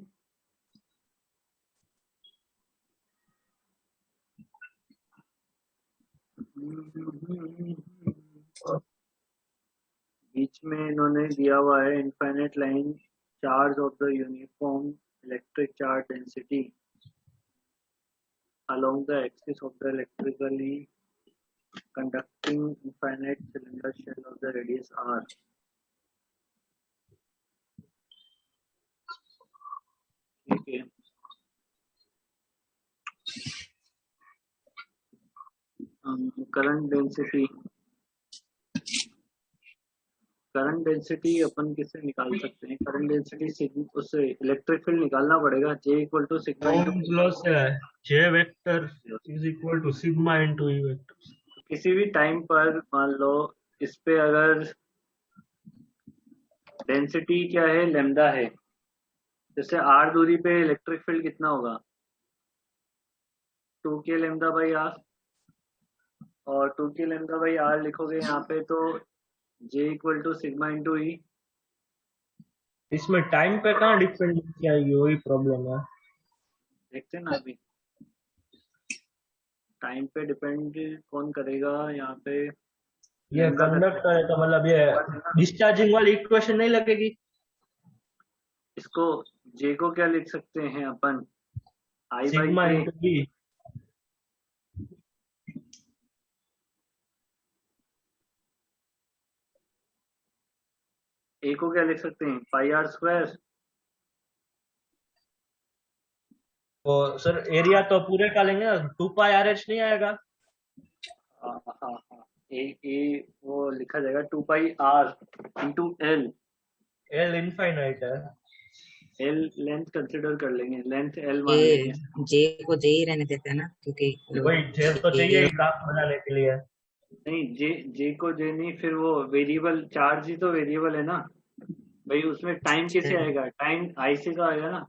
बीच में इन्होंने दिया हुआ है infinite line charge of the uniform electric charge density along the axis of the electrically conducting infinite cylinder shell of the radius r. ठीक है, करंट डेंसिटी अपन किससे निकाल सकते हैं? करंट डेंसिटी उससे इलेक्ट्रिक फील्ड निकालना पड़ेगा, J equal to sigma into Ohm's law से है J vector is equal to sigma into E vector. किसी भी टाइम पर मान लो इस पे अगर डेंसिटी क्या है, लेमडा है, जैसे r दूरी पे इलेक्ट्रिक फील्ड कितना होगा? 2k लेमडा बाई r, और 2k लेमडा बाई r लिखोगे यहाँ पे तो J equal to sigma into E. इसमें टाइम पे कहाँ डिपेंडेंसी आएगी, वही प्रॉब्लम है। देखते हैं ना अभी टाइम पे डिपेंड कौन करेगा यहाँ पे। ये कंडक्टर है तो मतलब ये डिस्चार्जिंग वाली इक्वेशन नहीं लगेगी। इसको J को क्या लिख सकते हैं अपन? I sigma by into B. A को क्या लिख सकते हैं? Pi R square. तो सर एरिया तो पूरे का लेंगे ना, 2 पाई आर एच नहीं आएगा। हाँ, ए वो लिखा जाएगा 2 pi R into L. L infinite है। एल लेंथ कंसिडर कर लेंगे, लेंथ एल मान लेंगे। जे को जे ही रहने देते हैं ना, क्योंकि वही जे तो चाहिए ही ग्राफ बनाने के लिए। नहीं, जे को जे नहीं, फिर वो वेरिएबल चार्ज ही तो वेरिएबल है ना भाई, उसमें टाइम कैसे आएगा? टाइम आई से तो आएगा ना।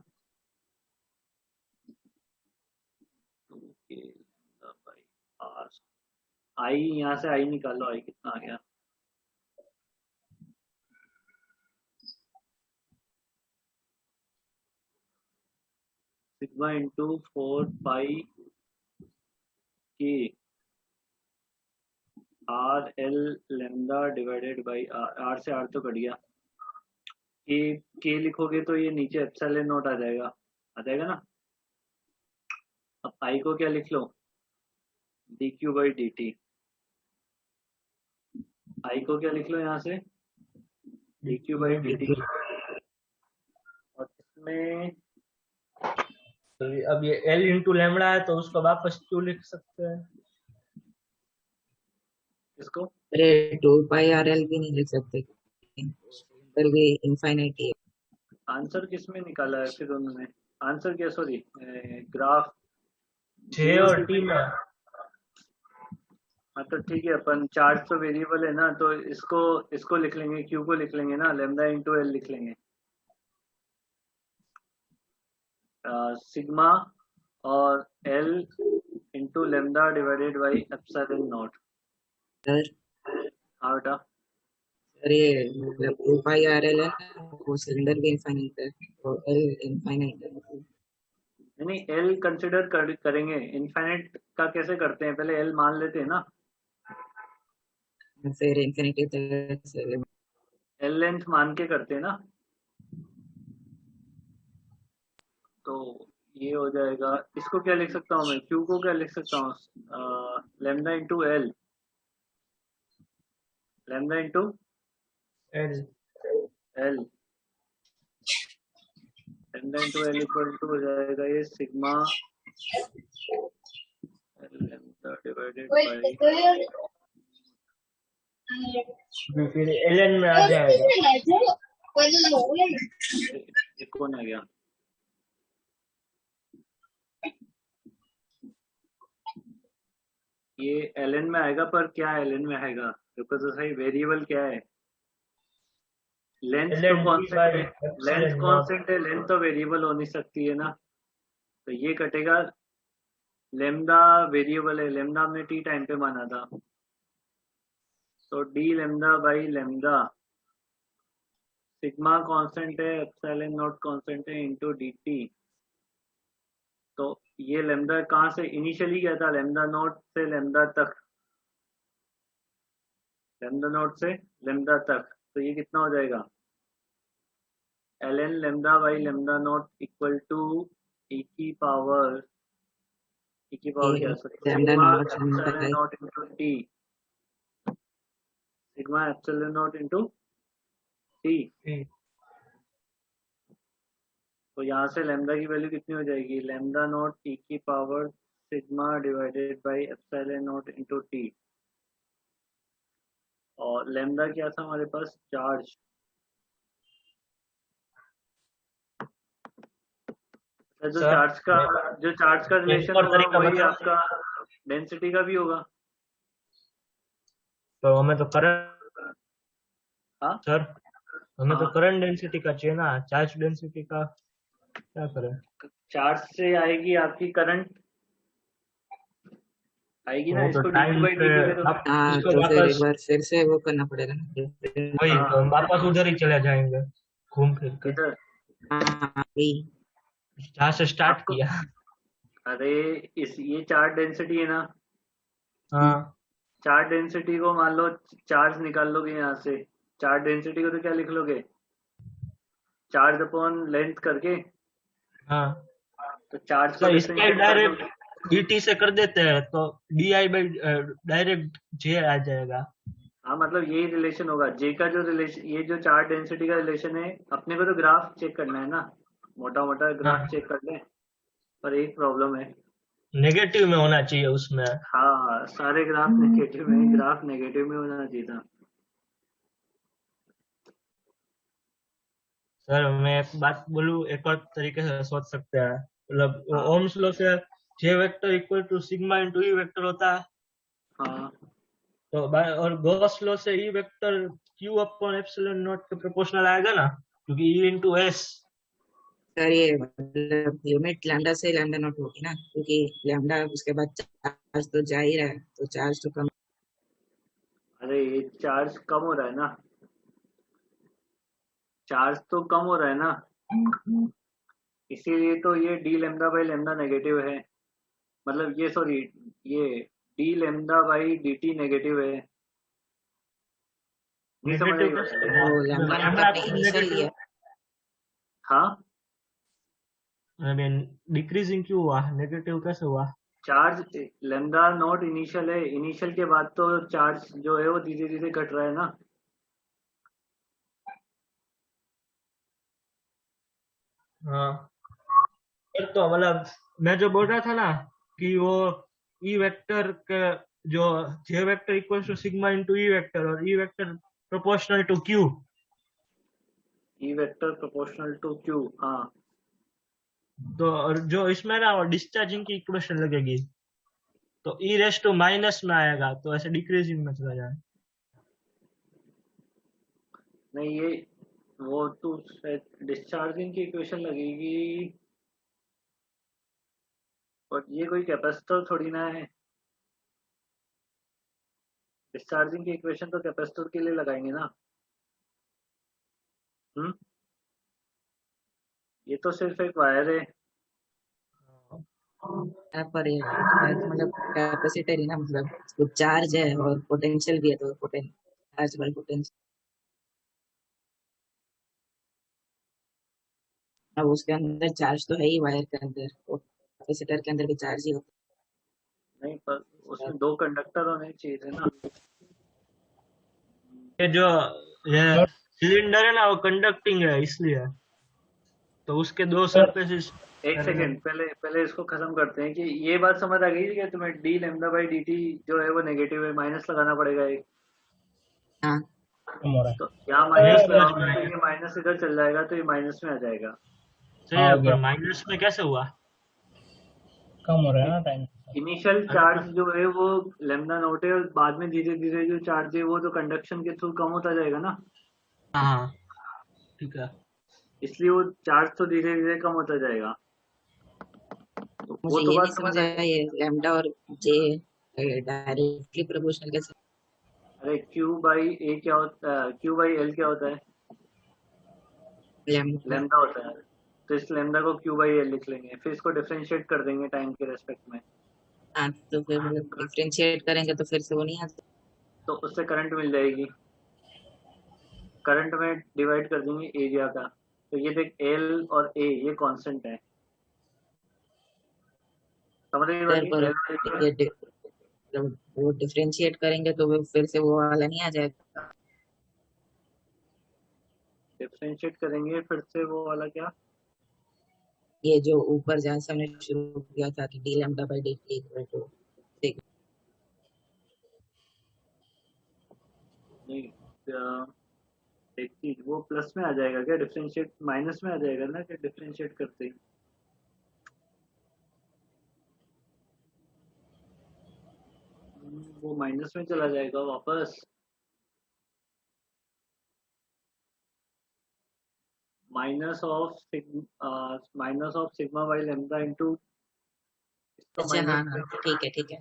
आई यहाँ से आई निकालो, आई कितना आ गया? सिग्मा इंटू 4 पाई के R L lambda divided by R से आर तो कट गया। के लिखोगे तो ये नीचे एप्सिलॉन नॉट आ जाएगा ना। अब आई को क्या लिख लो? D Q by D T. I को क्या लिख लो यहाँ से? D Q by D T. और इसमें तो अब ये एल इंटू लेमड़ा है तो उसको वापस क्यों लिख सकते हैं? इसको अरे 2 पाई आर एल भी नहीं लिख सकते, फिर भी इनफाइनाइट है। आंसर किस में निकाला है फिर उन्होंने? आंसर क्या, सॉरी ग्राफ जे और टी में। हाँ तो ठीक है, अपन चार्ज तो वेरिएबल है ना, तो इसको लिख लेंगे, क्यू को लिख लेंगे ना, लेमडा इंटू एल लिख लेंगे। सिग्मा और L into lambda divided by epsilon naught. हाँ बेटा। अरे मतलब 2 पाई आर एल है ना, वो सिलेंडर भी इनफाइनाइट है और एल इनफाइनाइट है। नहीं, एल कंसिडर करेंगे। इनफाइनाइट का कैसे करते हैं? पहले एल मान लेते हैं ना, फिर इनफिनिटी से एल लेंथ मान के करते हैं ना। तो ये हो जाएगा। इसको क्या लिख सकता हूँ मैं? क्यू को क्या लिख सकता हूँ? Lambda into L, lambda into L lambda into L equal to हो जाएगा ये सिग्मा लेमडा डिवाइडेड बाई, फिर एल में आ जाएगा। ये कौन आ गया? ये एल में आएगा, पर क्या एल में आएगा? देखो तो सही, वेरिएबल क्या है? लेंथ तो कांस्टेंट है, लेंथ कांस्टेंट है, लेंथ तो वेरिएबल हो नहीं सकती है ना। तो ये कटेगा, लेमडा वेरिएबल है, लेमडा हमने टी टाइम पे माना था, तो D lambda by lambda, sigma constant है, एप्सिलॉन नॉट कांस्टेंट है, इनटू डी टी। तो ये लेमडा कहाँ से इनिशियली क्या था? लेमडा नॉट से लेमडा तक, लेमडा नॉट से लेमडा तक, तो ये कितना हो जाएगा? ln lambda by lambda naught equal to e की पावर क्या sigma not into T, sigma epsilon not into T. तो यहाँ से लेमडा की वैल्यू कितनी हो जाएगी? लेमडा नॉट e की power sigma divided by epsilon not into T, और लैम्डा क्या था हमारे पास, चार्ज। जो सर, चार्ज का एक रिलेशन और होगा तरीका वही बताओ। आपका डेंसिटी का भी होगा। तो हमें तो करंट, हाँ सर हमें तो हाँ, करंट डेंसिटी का चाहिए ना, चार्ज डेंसिटी का क्या करें? चार्ज से आएगी आपकी करंट आएगी ना, वो तो इसको डी टाइम बाई पे डी टी करो। आप हाँ इसको तो फिर एक वापस, बार फिर से वो करना पड़ेगा ना। वही तो हाँ हम वापस उधर ही चले जाएंगे घूम फिर कर, इधर हाँ वही। जहाँ से स्टार्ट आपको, किया। अरे इस ये चार्ज डेंसिटी है ना, हाँ चार्ज डेंसिटी को मान लो चार्ज निकाल लोगे यहाँ से, चार्ज डेंसिटी को तो क्या लिख लोगे, चार्ज अपॉन लेंथ करके, हाँ तो चार्ज को सर, इसका डिफरेंशिएट कर दो। डायरेक्ट dt से कर देते हैं तो di बाई डायरेक्ट j आ जाएगा। हाँ मतलब यही रिलेशन होगा, जे का जो रिलेशन, ये जो चार्ज डेंसिटी का रिलेशन है, अपने को तो ग्राफ चेक करना है ना, मोटा मोटा ग्राफ हाँ, चेक कर लें। पर एक प्रॉब्लम है, नेगेटिव में होना चाहिए उसमें। हाँ सारे ग्राफ नेगेटिव में, ग्राफ नेगेटिव में होना चाहिए था। सर मैं एक बात बोलूं, एक और तरीके से सोच सकते हैं, मतलब हाँ ओम्स लॉ से j vector equal to sigma into E vector होता है, हाँ तो और गॉस लॉ से E vector q upon epsilon naught के प्रोपोर्शनल आएगा ना, क्योंकि e इंटू एस। सर ये मतलब लिमिट लैम्डा से लैम्डा नॉट होगी ना, क्योंकि लैम्डा उसके बाद चार्ज तो जा ही रहा है, तो चार्ज तो कम। अरे ये चार्ज कम हो रहा है ना, चार्ज तो कम हो रहा है ना, इसीलिए तो ये D lambda by lambda negative है, मतलब ये सॉरी, ये D lambda by D T negative है, नहीं समझ नेगेटिव आई बात? कैसे वो हुआ? लैम्डा नॉट लैम्डा आपने इनिशियल नेगेटिव, लिया। हाँ आई मीन डिक्रीजिंग क्यों हुआ, नेगेटिव कैसे हुआ? चार्ज लेमडा नॉट इनिशियल है, इनिशियल के बाद तो चार्ज जो है वो धीरे धीरे घट रहा है ना। हाँ एक तो मतलब मैं जो बोल रहा था ना कि वो ई वेक्टर के, जो J vector equals to sigma into E vector और E vector proportional to Q, E vector proportional to Q, हाँ तो और जो इसमें ना वो डिस्चार्जिंग की इक्वेशन लगेगी, तो ई रेस टू माइनस में आएगा, तो ऐसे डिक्रीजिंग में चला जाए। नहीं ये वो तो डिस्चार्जिंग की इक्वेशन लगेगी, और ये कोई कैपेसिटर थोड़ी ना है, डिस्चार्जिंग की इक्वेशन तो कैपेसिटर के लिए लगाएंगे ना। हम्म, ये तो सिर्फ एक वायर है। यहाँ पर ये मतलब कैपेसिटर ही ना, मतलब वो चार्ज है और पोटेंशियल भी है, तो चार्ज बाय पोटेंशियल। अब उसके अंदर चार्ज तो है ही, वायर के अंदर और कैपेसिटर के अंदर भी चार्ज ही होता नहीं पर है। उसमें दो कंडक्टर होने चाहिए थे ना। ये जो ये सिलेंडर है ना वो कंडक्टिंग है इसलिए, तो उसके दो सरफेसेस। एक सेकेंड, पहले पहले इसको खत्म करते हैं कि ये बात समझ आ गई कि तुम्हें D lambda by D T जो है वो नेगेटिव है, माइनस लगाना पड़ेगा एक, हाँ तो यहाँ माइनस लगाओगे तो ये माइनस इधर चल जाएगा, तो ये माइनस में आ जाएगा। सही है, पर माइनस में कैसे हुआ? कम हो रहा है ना टाइम। इनिशियल चार्ज जो है वो लेमडा नोट है, और बाद में धीरे धीरे जो चार्ज है वो तो कंडक्शन के थ्रू कम होता जाएगा ना, हाँ ठीक है। इसलिए वो चार्ज तो धीरे धीरे कम होता जाएगा। तो वो मुझे तो ये बात नहीं समझ आया, ये लैम्डा और जे डायरेक्टली प्रोपोर्शनल कैसे? अरे क्यू बाई ए क्या होता है, क्यू बाई एल क्या होता है, लैम्डा। लेमडा होता है, तो इस लेमडा को क्यू बाई एल लिख लेंगे, फिर इसको डिफरेंशिएट कर देंगे टाइम के रेस्पेक्ट में, हाँ तो फिर मतलब डिफरेंशिएट करेंगे तो फिर से वो नहीं आता। तो उससे करंट मिल जाएगी, करंट में डिवाइड कर देंगे एरिया का, तो ये देख एल और ए ये कांस्टेंट है, समझ रही सर पर बात? ये मतलब वो डिफरेंशिएट करेंगे तो वो फिर से वो वाला नहीं आ जाएगा। डिफरेंशिएट करेंगे फिर से वो वाला क्या, ये जो ऊपर जहाँ से हमने शुरू किया था कि D lambda by D T equal to नहीं एक चीज वो प्लस में आ जाएगा क्या, डिफरेंशिएट माइनस में आ जाएगा ना कि डिफरेंशिएट करते ही? वो माइनस में चला जाएगा वापस। Minus of sigma by lambda into अच्छा हाँ हाँ ठीक है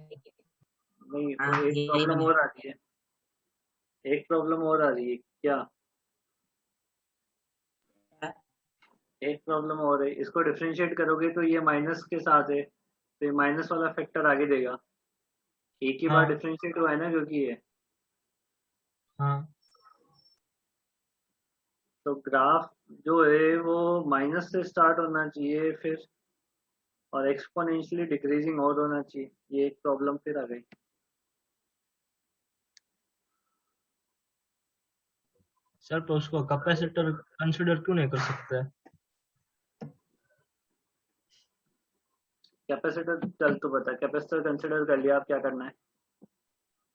नहीं हाँ, तो एक यही प्रॉब्लम बनेगा। और आ रही है, एक प्रॉब्लम और आ रही है क्या? एक प्रॉब्लम और है, इसको डिफरेंशिएट करोगे तो ये माइनस के साथ है, तो ये माइनस वाला फैक्टर आगे देगा। एक ही बार हाँ डिफरेंशिएट हुआ है ना क्योंकि ये, हाँ तो ग्राफ जो है वो माइनस से स्टार्ट होना चाहिए फिर, और एक्सपोनेंशियली डिक्रीजिंग और होना चाहिए। ये एक प्रॉब्लम फिर आ गई। सर, तो उसको कैपेसिटर कंसिडर क्यों नहीं कर सकते? कैपेसिटर चल तो बता, कैपेसिटर कंसिडर कर लिया, अब क्या करना है?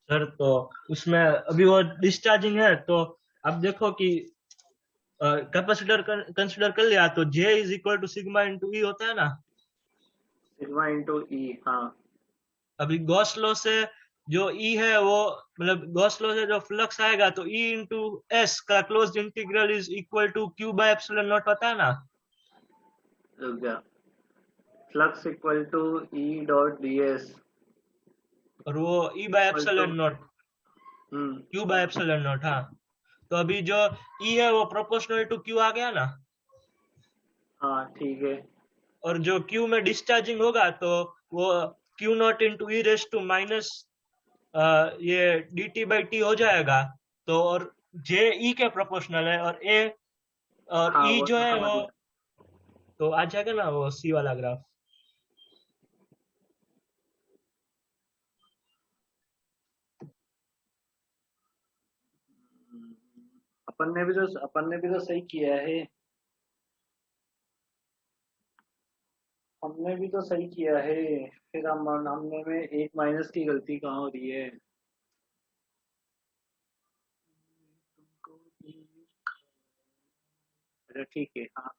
सर, तो उसमें अभी वो डिस्चार्जिंग है, तो आप देखो कि कैपेसिटर कंसिडर कर लिया तो J is equal to sigma into E होता है ना। सिग्मा इंटू ई, हाँ अभी गॉस लॉ से जो E है वो मतलब गॉस लॉ से जो फ्लक्स आएगा तो E इंटू एस का close integral is equal to Q by epsilon naught होता है ना। रुक जा, flux equal to E dot D S और वो E by equal to, epsilon naught Q by epsilon naught. हाँ, तो अभी जो E है वो प्रोपोर्शनल टू Q आ गया ना, हाँ ठीक है। और जो Q में डिस्चार्जिंग होगा तो वो Q naught into E raise to minus ये dt बाई टी हो जाएगा। तो और J E के प्रोपोर्शनल है और A और हाँ E वो जो तो है समझ वो, गया। तो आ जाएगा ना वो C वाला ग्राफ। अपन ने भी तो सही किया है, हमने भी तो सही किया है। फिर हमने में एक माइनस की गलती कहाँ हो रही है? अच्छा ठीक है, हाँ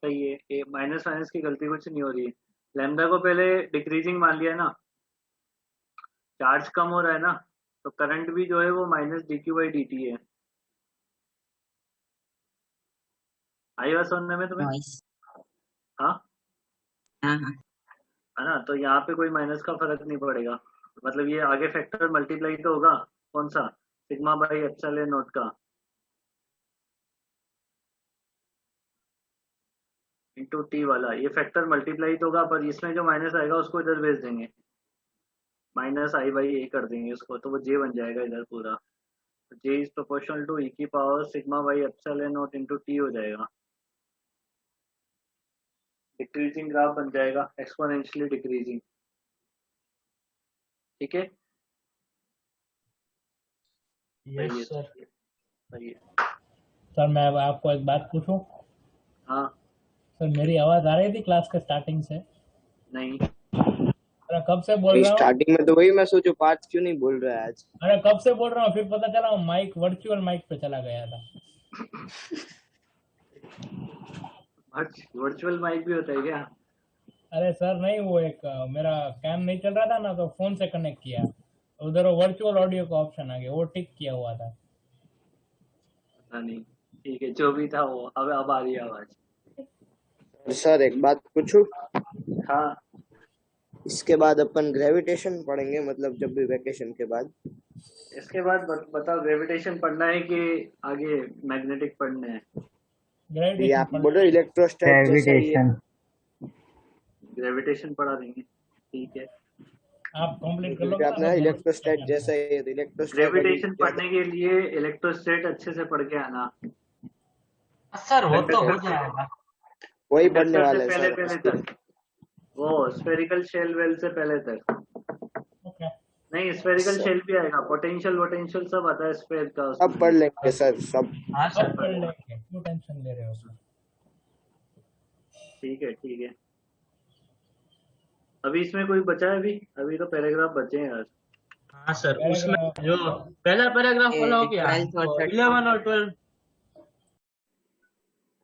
सही है, ये माइनस माइनस की गलती कुछ नहीं हो रही है। लैम्डा को पहले डिक्रीजिंग मान लिया ना, चार्ज कम हो रहा है ना, तो करंट भी जो है वो minus D Q by D T है। आई बात समझने में तुम्हें? नॉइस हाँ हाँ हाँ है ना, तो यहाँ पे कोई माइनस का फर्क नहीं पड़ेगा। मतलब ये आगे फैक्टर मल्टीप्लाई तो होगा, कौन सा, सिग्मा बाई एप्सिलॉन नॉट का इंटू टी वाला, ये फैक्टर मल्टीप्लाई तो होगा, पर इसमें जो माइनस आएगा उसको इधर भेज देंगे, माइनस आई बाई ए कर देंगे उसको, तो वो जे बन जाएगा इधर पूरा। जे इज प्रोपोर्शनल टू ई की power sigma by epsilon not into T हो जाएगा। डिक्रीजिंग ग्राफ बन जाएगा, एक्सपोनेंशियली डिक्रीजिंग। ठीक है, सही है, सर। सही है। सर मैं अब आपको एक बात पूछूं? हाँ सर मेरी आवाज आ रही थी क्लास के स्टार्टिंग से? नहीं, अरे कब से बोल रहा हूँ, स्टार्टिंग में तो वही मैं सोचू पार्थ क्यों नहीं बोल रहा है आज। अरे कब से बोल रहा हूँ, फिर पता चला माइक वर्चुअल माइक पे चला गया था। वर्चुअल माइक भी होता है क्या? अरे सर नहीं, वो एक मेरा कैम नहीं चल रहा था ना, तो फोन से कनेक्ट किया, उधर वर्चुअल ऑडियो का ऑप्शन आ गया, वो टिक किया हुआ था। पता नहीं, ठीक है जो भी था वो, अब आ रही है आवाज। सर एक बात पूछूं? हाँ इसके बाद अपन ग्रेविटेशन पढ़ेंगे, मतलब जब भी वैकेशन के बाद। इसके बाद बताओ, ग्रेविटेशन पढ़ना है कि आगे मैग्नेटिक पढ़ना है? ये आप बोल रहे इलेक्ट्रोस्टैट जैसा ही है। ग्रेविटेशन पढ़ा देंगे, ठीक है। आप कंप्लीट कर क्योंकि लो आपने इलेक्ट्रोस्टैट जैसा ही है, इलेक्ट्रोस्टैट ग्रेविटेशन पढ़ने के लिए इलेक्ट्रोस्टैट अच्छे से पढ़ के आना सर वो तो हो जाएगा, वही पढ़ने इंडक्टर वाले से हैं पहले सर। तक, वो स्फेरिकल शेल वेल से पहले तक। नहीं, स्फेरिकल शेल भी आएगा, पोटेंशियल सब आता है स्फेयर का, सब पढ़ लेंगे सर, सब। हाँ सब सर। पढ़ लेंगे, क्यों टेंशन ले रहे हो? ठीक है ठीक है। अभी इसमें कोई बचा है? अभी तो पैराग्राफ बचे हैं यार। हाँ सर, उसमें जो पहला पैराग्राफ वाला हो गया, 12th और 13th 11 और 12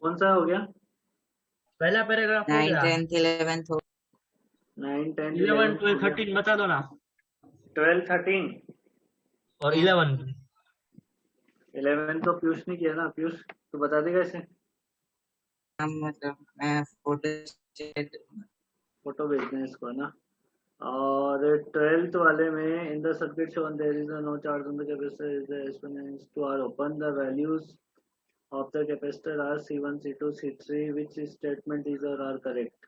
कौन सा हो गया? पहला पैराग्राफ हो 9th गया, 10th 11th हो 9 10 11 11 12 13 बता दो ना, 12 13 और 11 11 तो पीयूष ने किया ना। पीयूष तो बता देगा इसे। मतलब मैं फोटो भेजना है इसको ना। और 12th वाले में in the circuit shown there is no charge on the capacitor is the exponents to R open the values of the capacitor are C1, C2, C3, which statement is or are correct?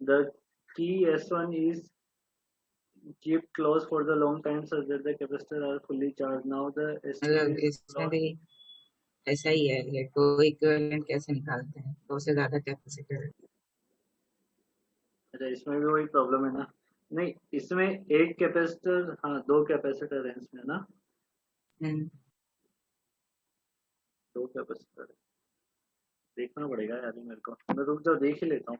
The key S1 is kept closed for the long time such that the capacitor are fully charged. Now the S2 मतलब is इसमें closed. भी ऐसा ही है, ये टू इक्विवेलेंट कैसे निकालते हैं, दो से ज्यादा कैपेसिटर। अच्छा, इसमें भी वही प्रॉब्लम है ना। नहीं, इसमें एक कैपेसिटर, हाँ 2 कैपेसिटर है इसमें ना। दो कैपेसिटर देखना पड़ेगा यार मेरे को। मैं रुक जाओ, देख ही लेता हूँ।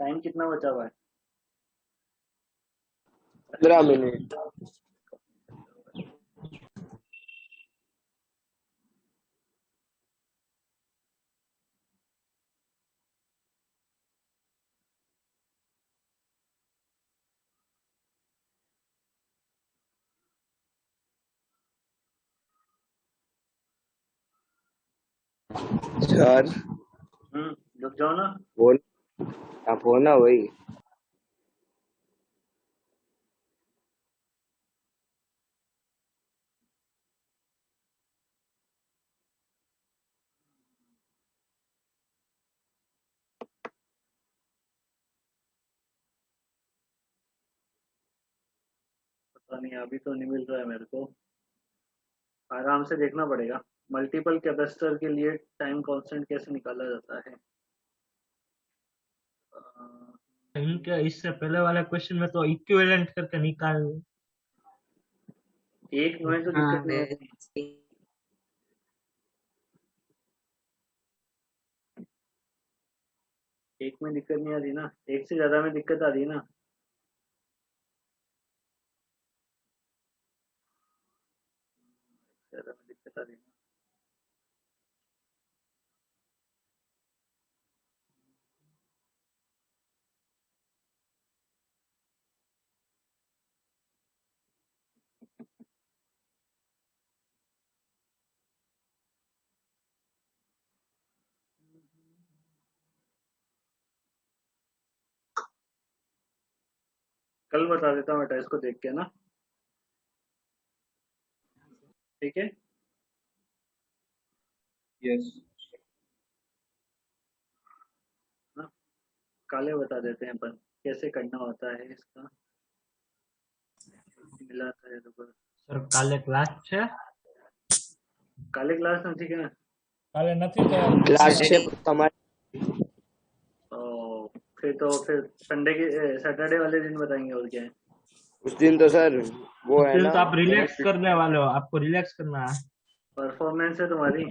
टाइम कितना बचा हुआ है? 15 मिनट। सर रुक जाओ ना। बोल, आप हो ना वही। पता नहीं, अभी तो नहीं मिल रहा है मेरे को। आराम से देखना पड़ेगा। मल्टीपल कैपेसिटर के लिए टाइम कांस्टेंट कैसे निकाला जाता है? इनके इससे पहले वाले क्वेश्चन में तो इक्विवेलेंट करके निकाल। एक में तो दिक्कत नहीं है। एक में दिक्कत नहीं आ रही ना, एक से ज्यादा में दिक्कत आ रही है ना। ज्यादा में दिक्कत आ रही है ना। कल बता देता हूँ बेटा इसको देख के ना, ठीक है? यस ना, काले बता देते हैं अपन कैसे करना होता है इसका। मिला था तो सर काले क्लास છે? काले क्लास नहीं है ना? કાલે નથી તો क्लास છે તમારે? फिर संडे के सैटरडे वाले दिन बताएंगे और क्या है। उस दिन तो सर वो है फिर ना, तो आप रिलैक्स करने वाले हो, आपको रिलैक्स करना है। परफॉर्मेंस है तुम्हारी।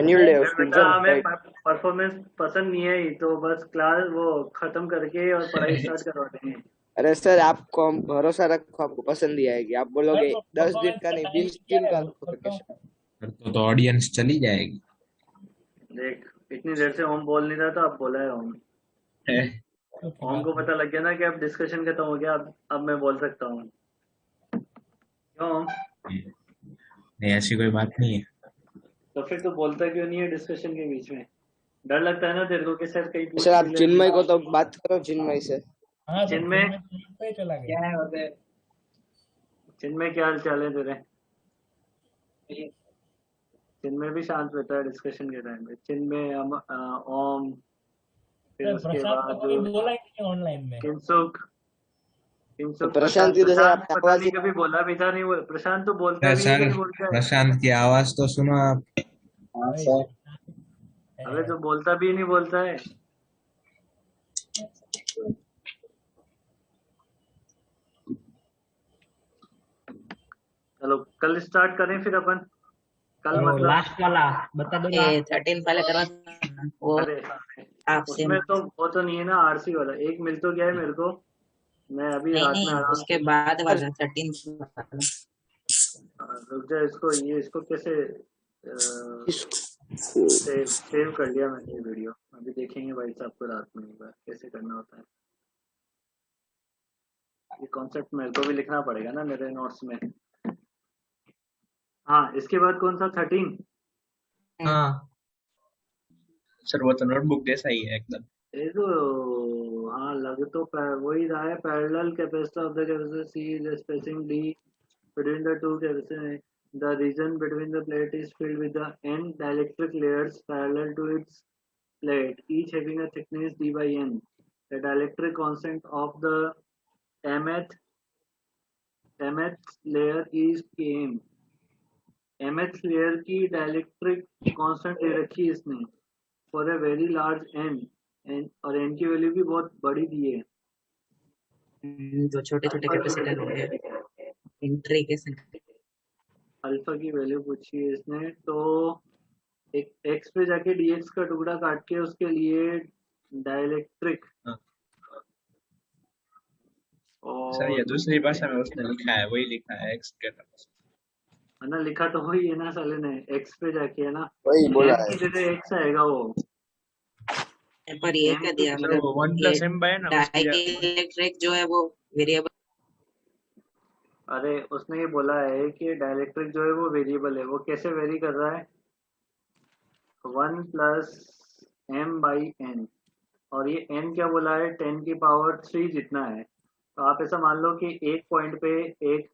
एनुअल डे उस दिन बेटा सर। हमें परफॉर्मेंस पसंद नहीं है, तो बस क्लास वो खत्म करके और पढ़ाई स्टार्ट करवा देंगे। अरे सर आपको हम भरोसा रखो, आपको पसंद ही आएगी। आप बोलोगे 10 दिन का नहीं 20 दिन का नोटिफिकेशन तो ऑडियंस चली जाएगी। देख, इतनी देर से ओम बोल नहीं रहा था, अब बोला है ओम। ओम को पता लग गया ना कि अब डिस्कशन खत्म हो गया, अब मैं बोल सकता हूँ। क्यों ओम? नहीं, ऐसी कोई बात नहीं है। तो फिर तो बोलता क्यों नहीं है डिस्कशन के बीच में? डर लगता है ना तेरे को कि सर कहीं पूछ सर आप भी ले। चिन्मय को तो बात करो, चिन्मय से। हाँ तो चिन्मय पे चला गया। क्या है होता है? चिन्मय क्या हाल चाल है तेरे? चिन्मय भी शांत रहता है डिस्कशन के टाइम पे। चिन्मय ओम, फिर उसके प्रशांत बाद तो कभी बोला ही नहीं ऑनलाइन में। किंसुक प्रशांत की जैसे आप पता नहीं कभी बोला भी था नहीं। वो प्रशांत तो बोलता भी सर नहीं बोलता है। प्रशांत की आवाज तो सुनो आप। अबे तो बोलता भी नहीं बोलता है। चलो कल स्टार्ट करें फिर अपन। कल वो मतलब लास्ट वाला बता दो ना। ये 13 वाला करवा वो अरे आपसे उसमें तो वो तो नहीं है ना, आरसी वाला एक मिल तो गया है मेरे को। मैं अभी नहीं रात में नहीं आराम उसके से बाद वाला 13 वाला। रुक जा, इसको ये इसको कैसे इसको सेव कर लिया मैंने ये वीडियो। अभी देखेंगे भाई साहब को रात में एक बार कैसे करना होता है। ये कॉन्सेप्ट मेरे को भी लिखना पड़ेगा ना मेरे नोट्स में। हाँ इसके बाद कौन सा 13? हाँ सर वो तो नोटबुक जैसा ही है एकदम। ये तो हाँ लग तो वही रहा है। Parallel capacitor of the capacitor C is spacing D between the two capacitors. The region between the plate is filled with the n dielectric layers parallel to its plate, each having a thickness d by n. The dielectric constant of the mth layer is km. mth layer की dielectric constant दे रखी है इसने for a very large n, और n की वैल्यू भी बहुत बड़ी दी है। जो छोटे छोटे कैपेसिटर हो गए एंट्री के अल्फा की वैल्यू पूछी है इसने, तो एक एक्स पे जाके डीएक्स का टुकड़ा काट के उसके लिए डाइलेक्ट्रिक सर ये और दूसरी भाषा में उसने लिखा है, वही लिखा है एक्स के है ना, लिखा तो वही है ना साले ने, एक्स पे जाके है ना, वही बोला एम है। की जगह एक्स आएगा वो। पर ये एम क्या की दिया सर मतलब वो वन ये प्लस एम बाय ना उसकी डाइलेक्ट्रिक जो है वो वेरिएबल। अरे उसने ये बोला है कि डाइलेक्ट्रिक जो है वो वेरिएबल है। वो कैसे वेरी कर रहा है? 1 प्लस एम बाई एन, और ये n क्या बोला है? 10 की पावर 3 जितना है। तो आप ऐसा मान लो कि एक पॉइंट पे एक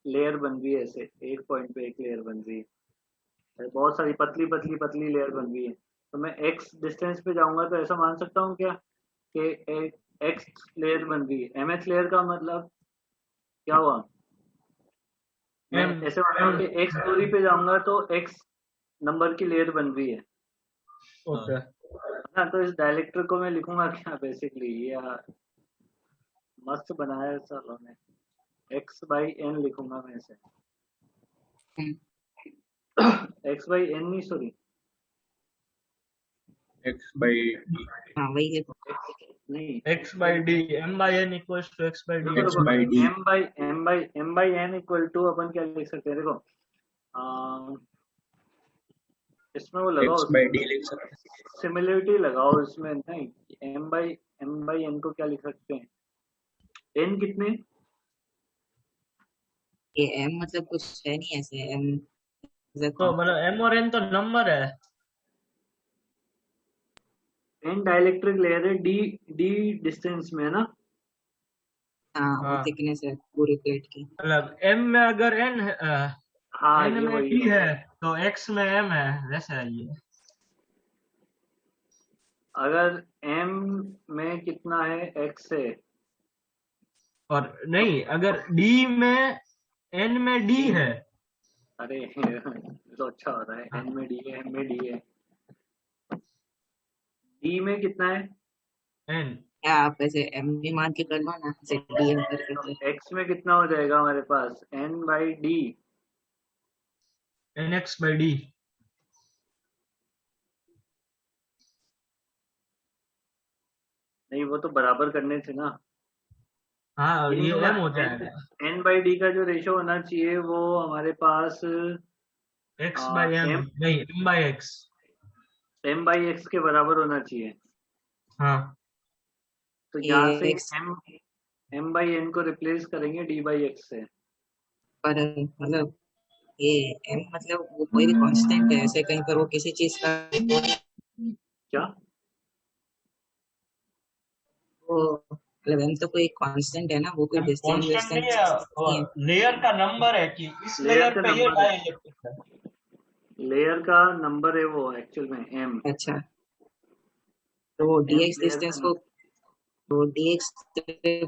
लेयर बन रही है, ऐसे एक पॉइंट पे एक लेयर बन रही है, बहुत सारी पतली पतली पतली लेयर बन रही है। तो मैं x डिस्टेंस पे जाऊंगा तो ऐसा मान सकता हूँ क्या कि एक x लेयर बन रही है। mth लेयर का मतलब क्या हुआ? मैं एम ऐसे मान रहा हूँ कि x दूरी पे जाऊंगा तो x नंबर की लेयर बन रही है ओके ना। तो इस डायलेक्ट्रिक को मैं लिखूंगा क्या बेसिकली, या मस्त बनाया है सालों ने, x बाई एन लिखूंगा मैं इसे। x बाई एन नहीं, सॉरी एक्स बाई हाँ वही है नहीं, X by D M by N equals to X by D. X by D M by N equal to अपन क्या लिख सकते हैं? देखो इसमें वो लगाओ, एक्स बाई डी लिख सकते हैं। सिमिलरिटी लगाओ इसमें। नहीं, एम बाई एन को क्या लिख सकते हैं? एन कितने? ये एम मतलब कुछ है नहीं ऐसे एम तो मतलब एम और एन तो नंबर है। एन डाइलेक्ट्रिक लेयर है, डी डी डिस्टेंस में है ना। हाँ वो हाँ थिकनेस है पूरी प्लेट की। मतलब एम में अगर एन हाँ एन ये में वही डी है। है तो एक्स में एम है, वैसे है ये। अगर एम में कितना है? एक्स है। और नहीं, अगर डी में एन में डी है। अरे तो अच्छा हो रहा है, एन में डी है, एम में डी है, डी में कितना है? एन क्या आप ऐसे एम भी मान के कर लो ना ऐसे डी एम करके तो फिर एक्स में कितना हो जाएगा हमारे पास? N by D. N X by D. नहीं वो तो बराबर करने थे ना। हाँ ये नहीं ये होगा, एम हो जाएगा। एन बाई डी का जो रेशो होना चाहिए वो हमारे पास एक्स बाई एम एम नहीं, M by X. M by X के बराबर होना चाहिए। हाँ तो यहाँ से ये एक्स एम बाई एन को रिप्लेस करेंगे डी बाई एक्स से। पर मतलब ये एम मतलब वो कोई भी कांस्टेंट है ऐसे कहीं पर वो किसी चीज का क्या? वो मतलब एम तो कोई कांस्टेंट है ना, वो कोई डिस्टेंस कांस्टेंट नहीं डिस्टेंस नहीं है। है, लेयर का नंबर है कि इस लेयर लेयर का पे ये नंबर है, डाइलेक्ट्रिक है। लेयर का नंबर है वो एक्चुअल में एम। अच्छा तो वो एम डीएक्स लेयर डिस्टेंस का को तो डीएक्स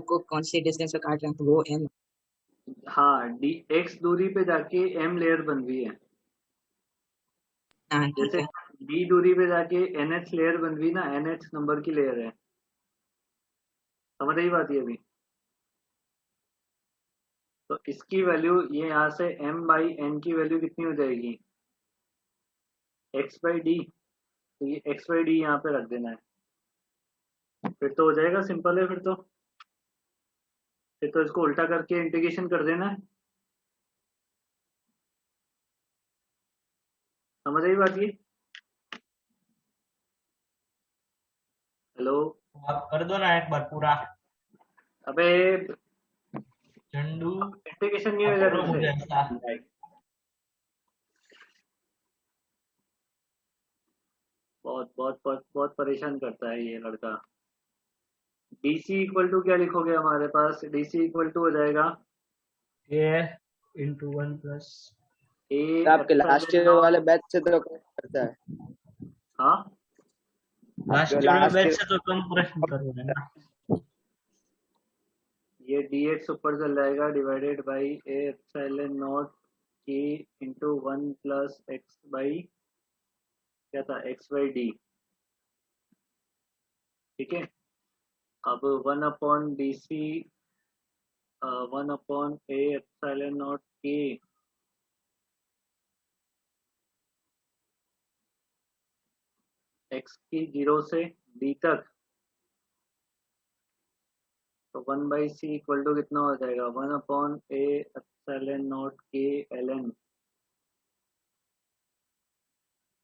को कौन से डिस्टेंस पे काट रहे हैं तो वो एम। हाँ, डी एक्स दूरी पे जाके एम लेयर बन रही है। हाँ ठीक जैसे है। डी दूरी पे जाके एनएच लेयर बन रही ना, एनएच नंबर की लेयर है। समझ रही बात ये अभी? तो इसकी वैल्यू ये यहाँ से एम बाई एन की वैल्यू कितनी हो जाएगी? एक्स बाई डी, तो ये एक्स बाई डी यहाँ पे रख देना है, फिर तो हो जाएगा, सिंपल है फिर तो इसको उल्टा करके इंटीग्रेशन कर देना है। समझ आई बात ये? हेलो, आप कर दो ना एक बार पूरा। अबे झंडू इंटीग्रेशन नहीं होगा अपलोड हो तुमसे। जाएगा। बहुत बहुत बहुत बहुत परेशान करता है ये लड़का। DC इक्वल टू क्या लिखोगे हमारे पास? DC इक्वल टू हो जाएगा ए इंटू 1 प्लस ए आपके लास्ट ईयर वाले बैच से तो कम करता है। हाँ लास्ट जो ईयर last बैच year- से तो कम प्रश्न करोगे ना। ये dx ऊपर चल जाएगा divided by A epsilon naught k into 1 plus X by क्या था, एक्स बाई डी। ठीक है, अब 1 upon D C 1 upon A epsilon naught k X की 0 से d तक, तो 1 बाई सी इक्वल टू कितना हो जाएगा, 1 upon A epsilon naught k ln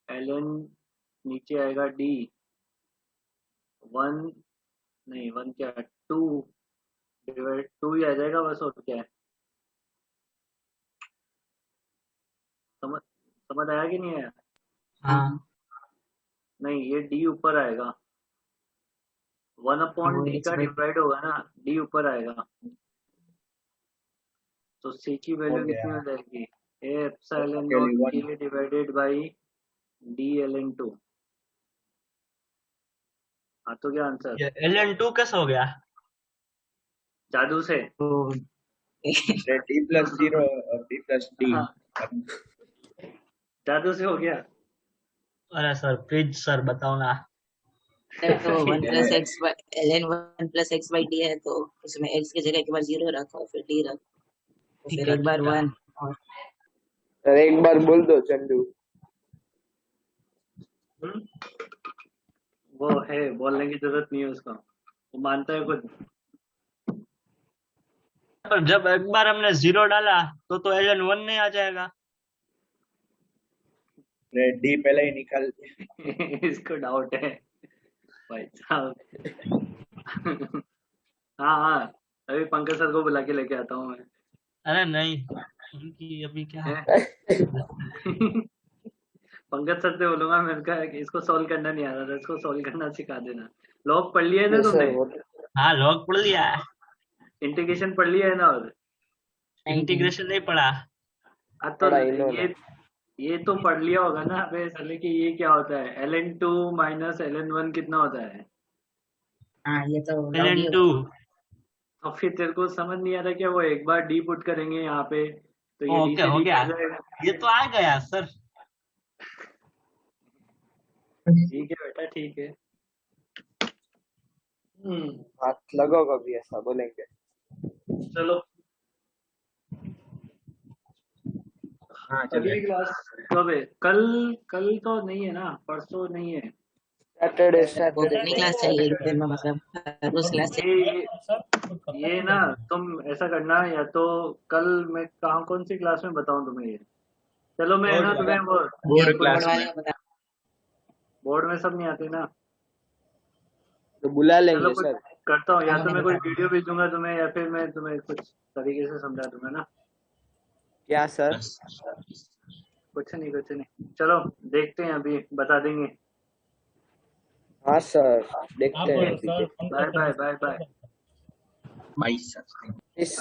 ln नीचे आएगा d 1 नहीं 1 क्या 2 डिवाइड 2 ही आ जाएगा बस, और क्या है। समझ आया कि नहीं आया? हाँ नहीं, ये d ऊपर आएगा, 1 अपॉन डी का डिवाइड होगा ना, d ऊपर आएगा, तो c की वैल्यू कितनी हो जाएगी, ए epsilon naught k divided by d ln 2। हाँ तो क्या आंसर? ये ln2 कैसे हो गया? जादू से। तो डी प्लस 0 और डी प्लस डी। हाँ, जादू से हो गया। अरे सर प्लीज सर बताओ ना। तो 1 plus x ln 1 plus X by D है, तो उसमें x की जगह एक बार 0 रखो, फिर d रखो, फिर एक बार 1 और अरे एक बार बोल दो चंदू। वो है, बोलने की जरूरत नहीं है उसको, वो मानता है खुद। पर जब एक बार हमने 0 डाला तो ln1 नहीं आ जाएगा। डी पहले ही निकाल इसको डाउट है भाई साहब। हाँ हाँ, अभी पंकज सर को बुला के लेके आता हूँ मैं। अरे नहीं, उनकी अभी क्या है? पंकज सर से बोलूंगा मैं उनका कि इसको सॉल्व करना नहीं आ रहा था, इसको सॉल्व करना सिखा देना। लॉग पढ़ लिया है ना तुमने? हाँ लॉग पढ़ लिया है, इंटीग्रेशन पढ़ लिया है ना? और इंटीग्रेशन नहीं पढ़ा। तो ये तो पढ़ लिया होगा ना अबे साले कि ये क्या होता है, ln2 माइनस ln1 कितना होता है? हाँ ये तो ln2 और फिर तेरे को समझ नहीं आ रहा क्या, वो एक बार डी पुट करेंगे यहाँ पे तो ये डी ओके से हो डी गया, कट जाएगा। ये तो आ गया सर। ठीक है बेटा, ठीक है। हाथ लगाओ कभी ऐसा बोलेंगे। चलो हाँ अगली क्लास कब है? कल तो नहीं है ना, परसों नहीं है, सैटरडे कितनी क्लास चाहिए एक दिन में, मतलब रोज क्लास चाहिए? ये ना तुम ऐसा करना, या तो कल मैं कहाँ कौन सी क्लास में बताऊं तुम्हें ये। चलो मैं ना तुम्हें वो बोर्ड क्लास वाले में बता। बोर्ड में सब नहीं आते ना, तो बुला चलो लेंगे कुछ सर। करता हूँ, या तो मैं कोई वीडियो भेजूंगा तुम्हें, या फिर मैं तुम्हें कुछ तरीके से समझा दूंगा ना। क्या सर? कुछ नहीं, चलो देखते हैं, अभी बता देंगे। हाँ सर देखते हैं। Bye bye bye bye. बाईस इस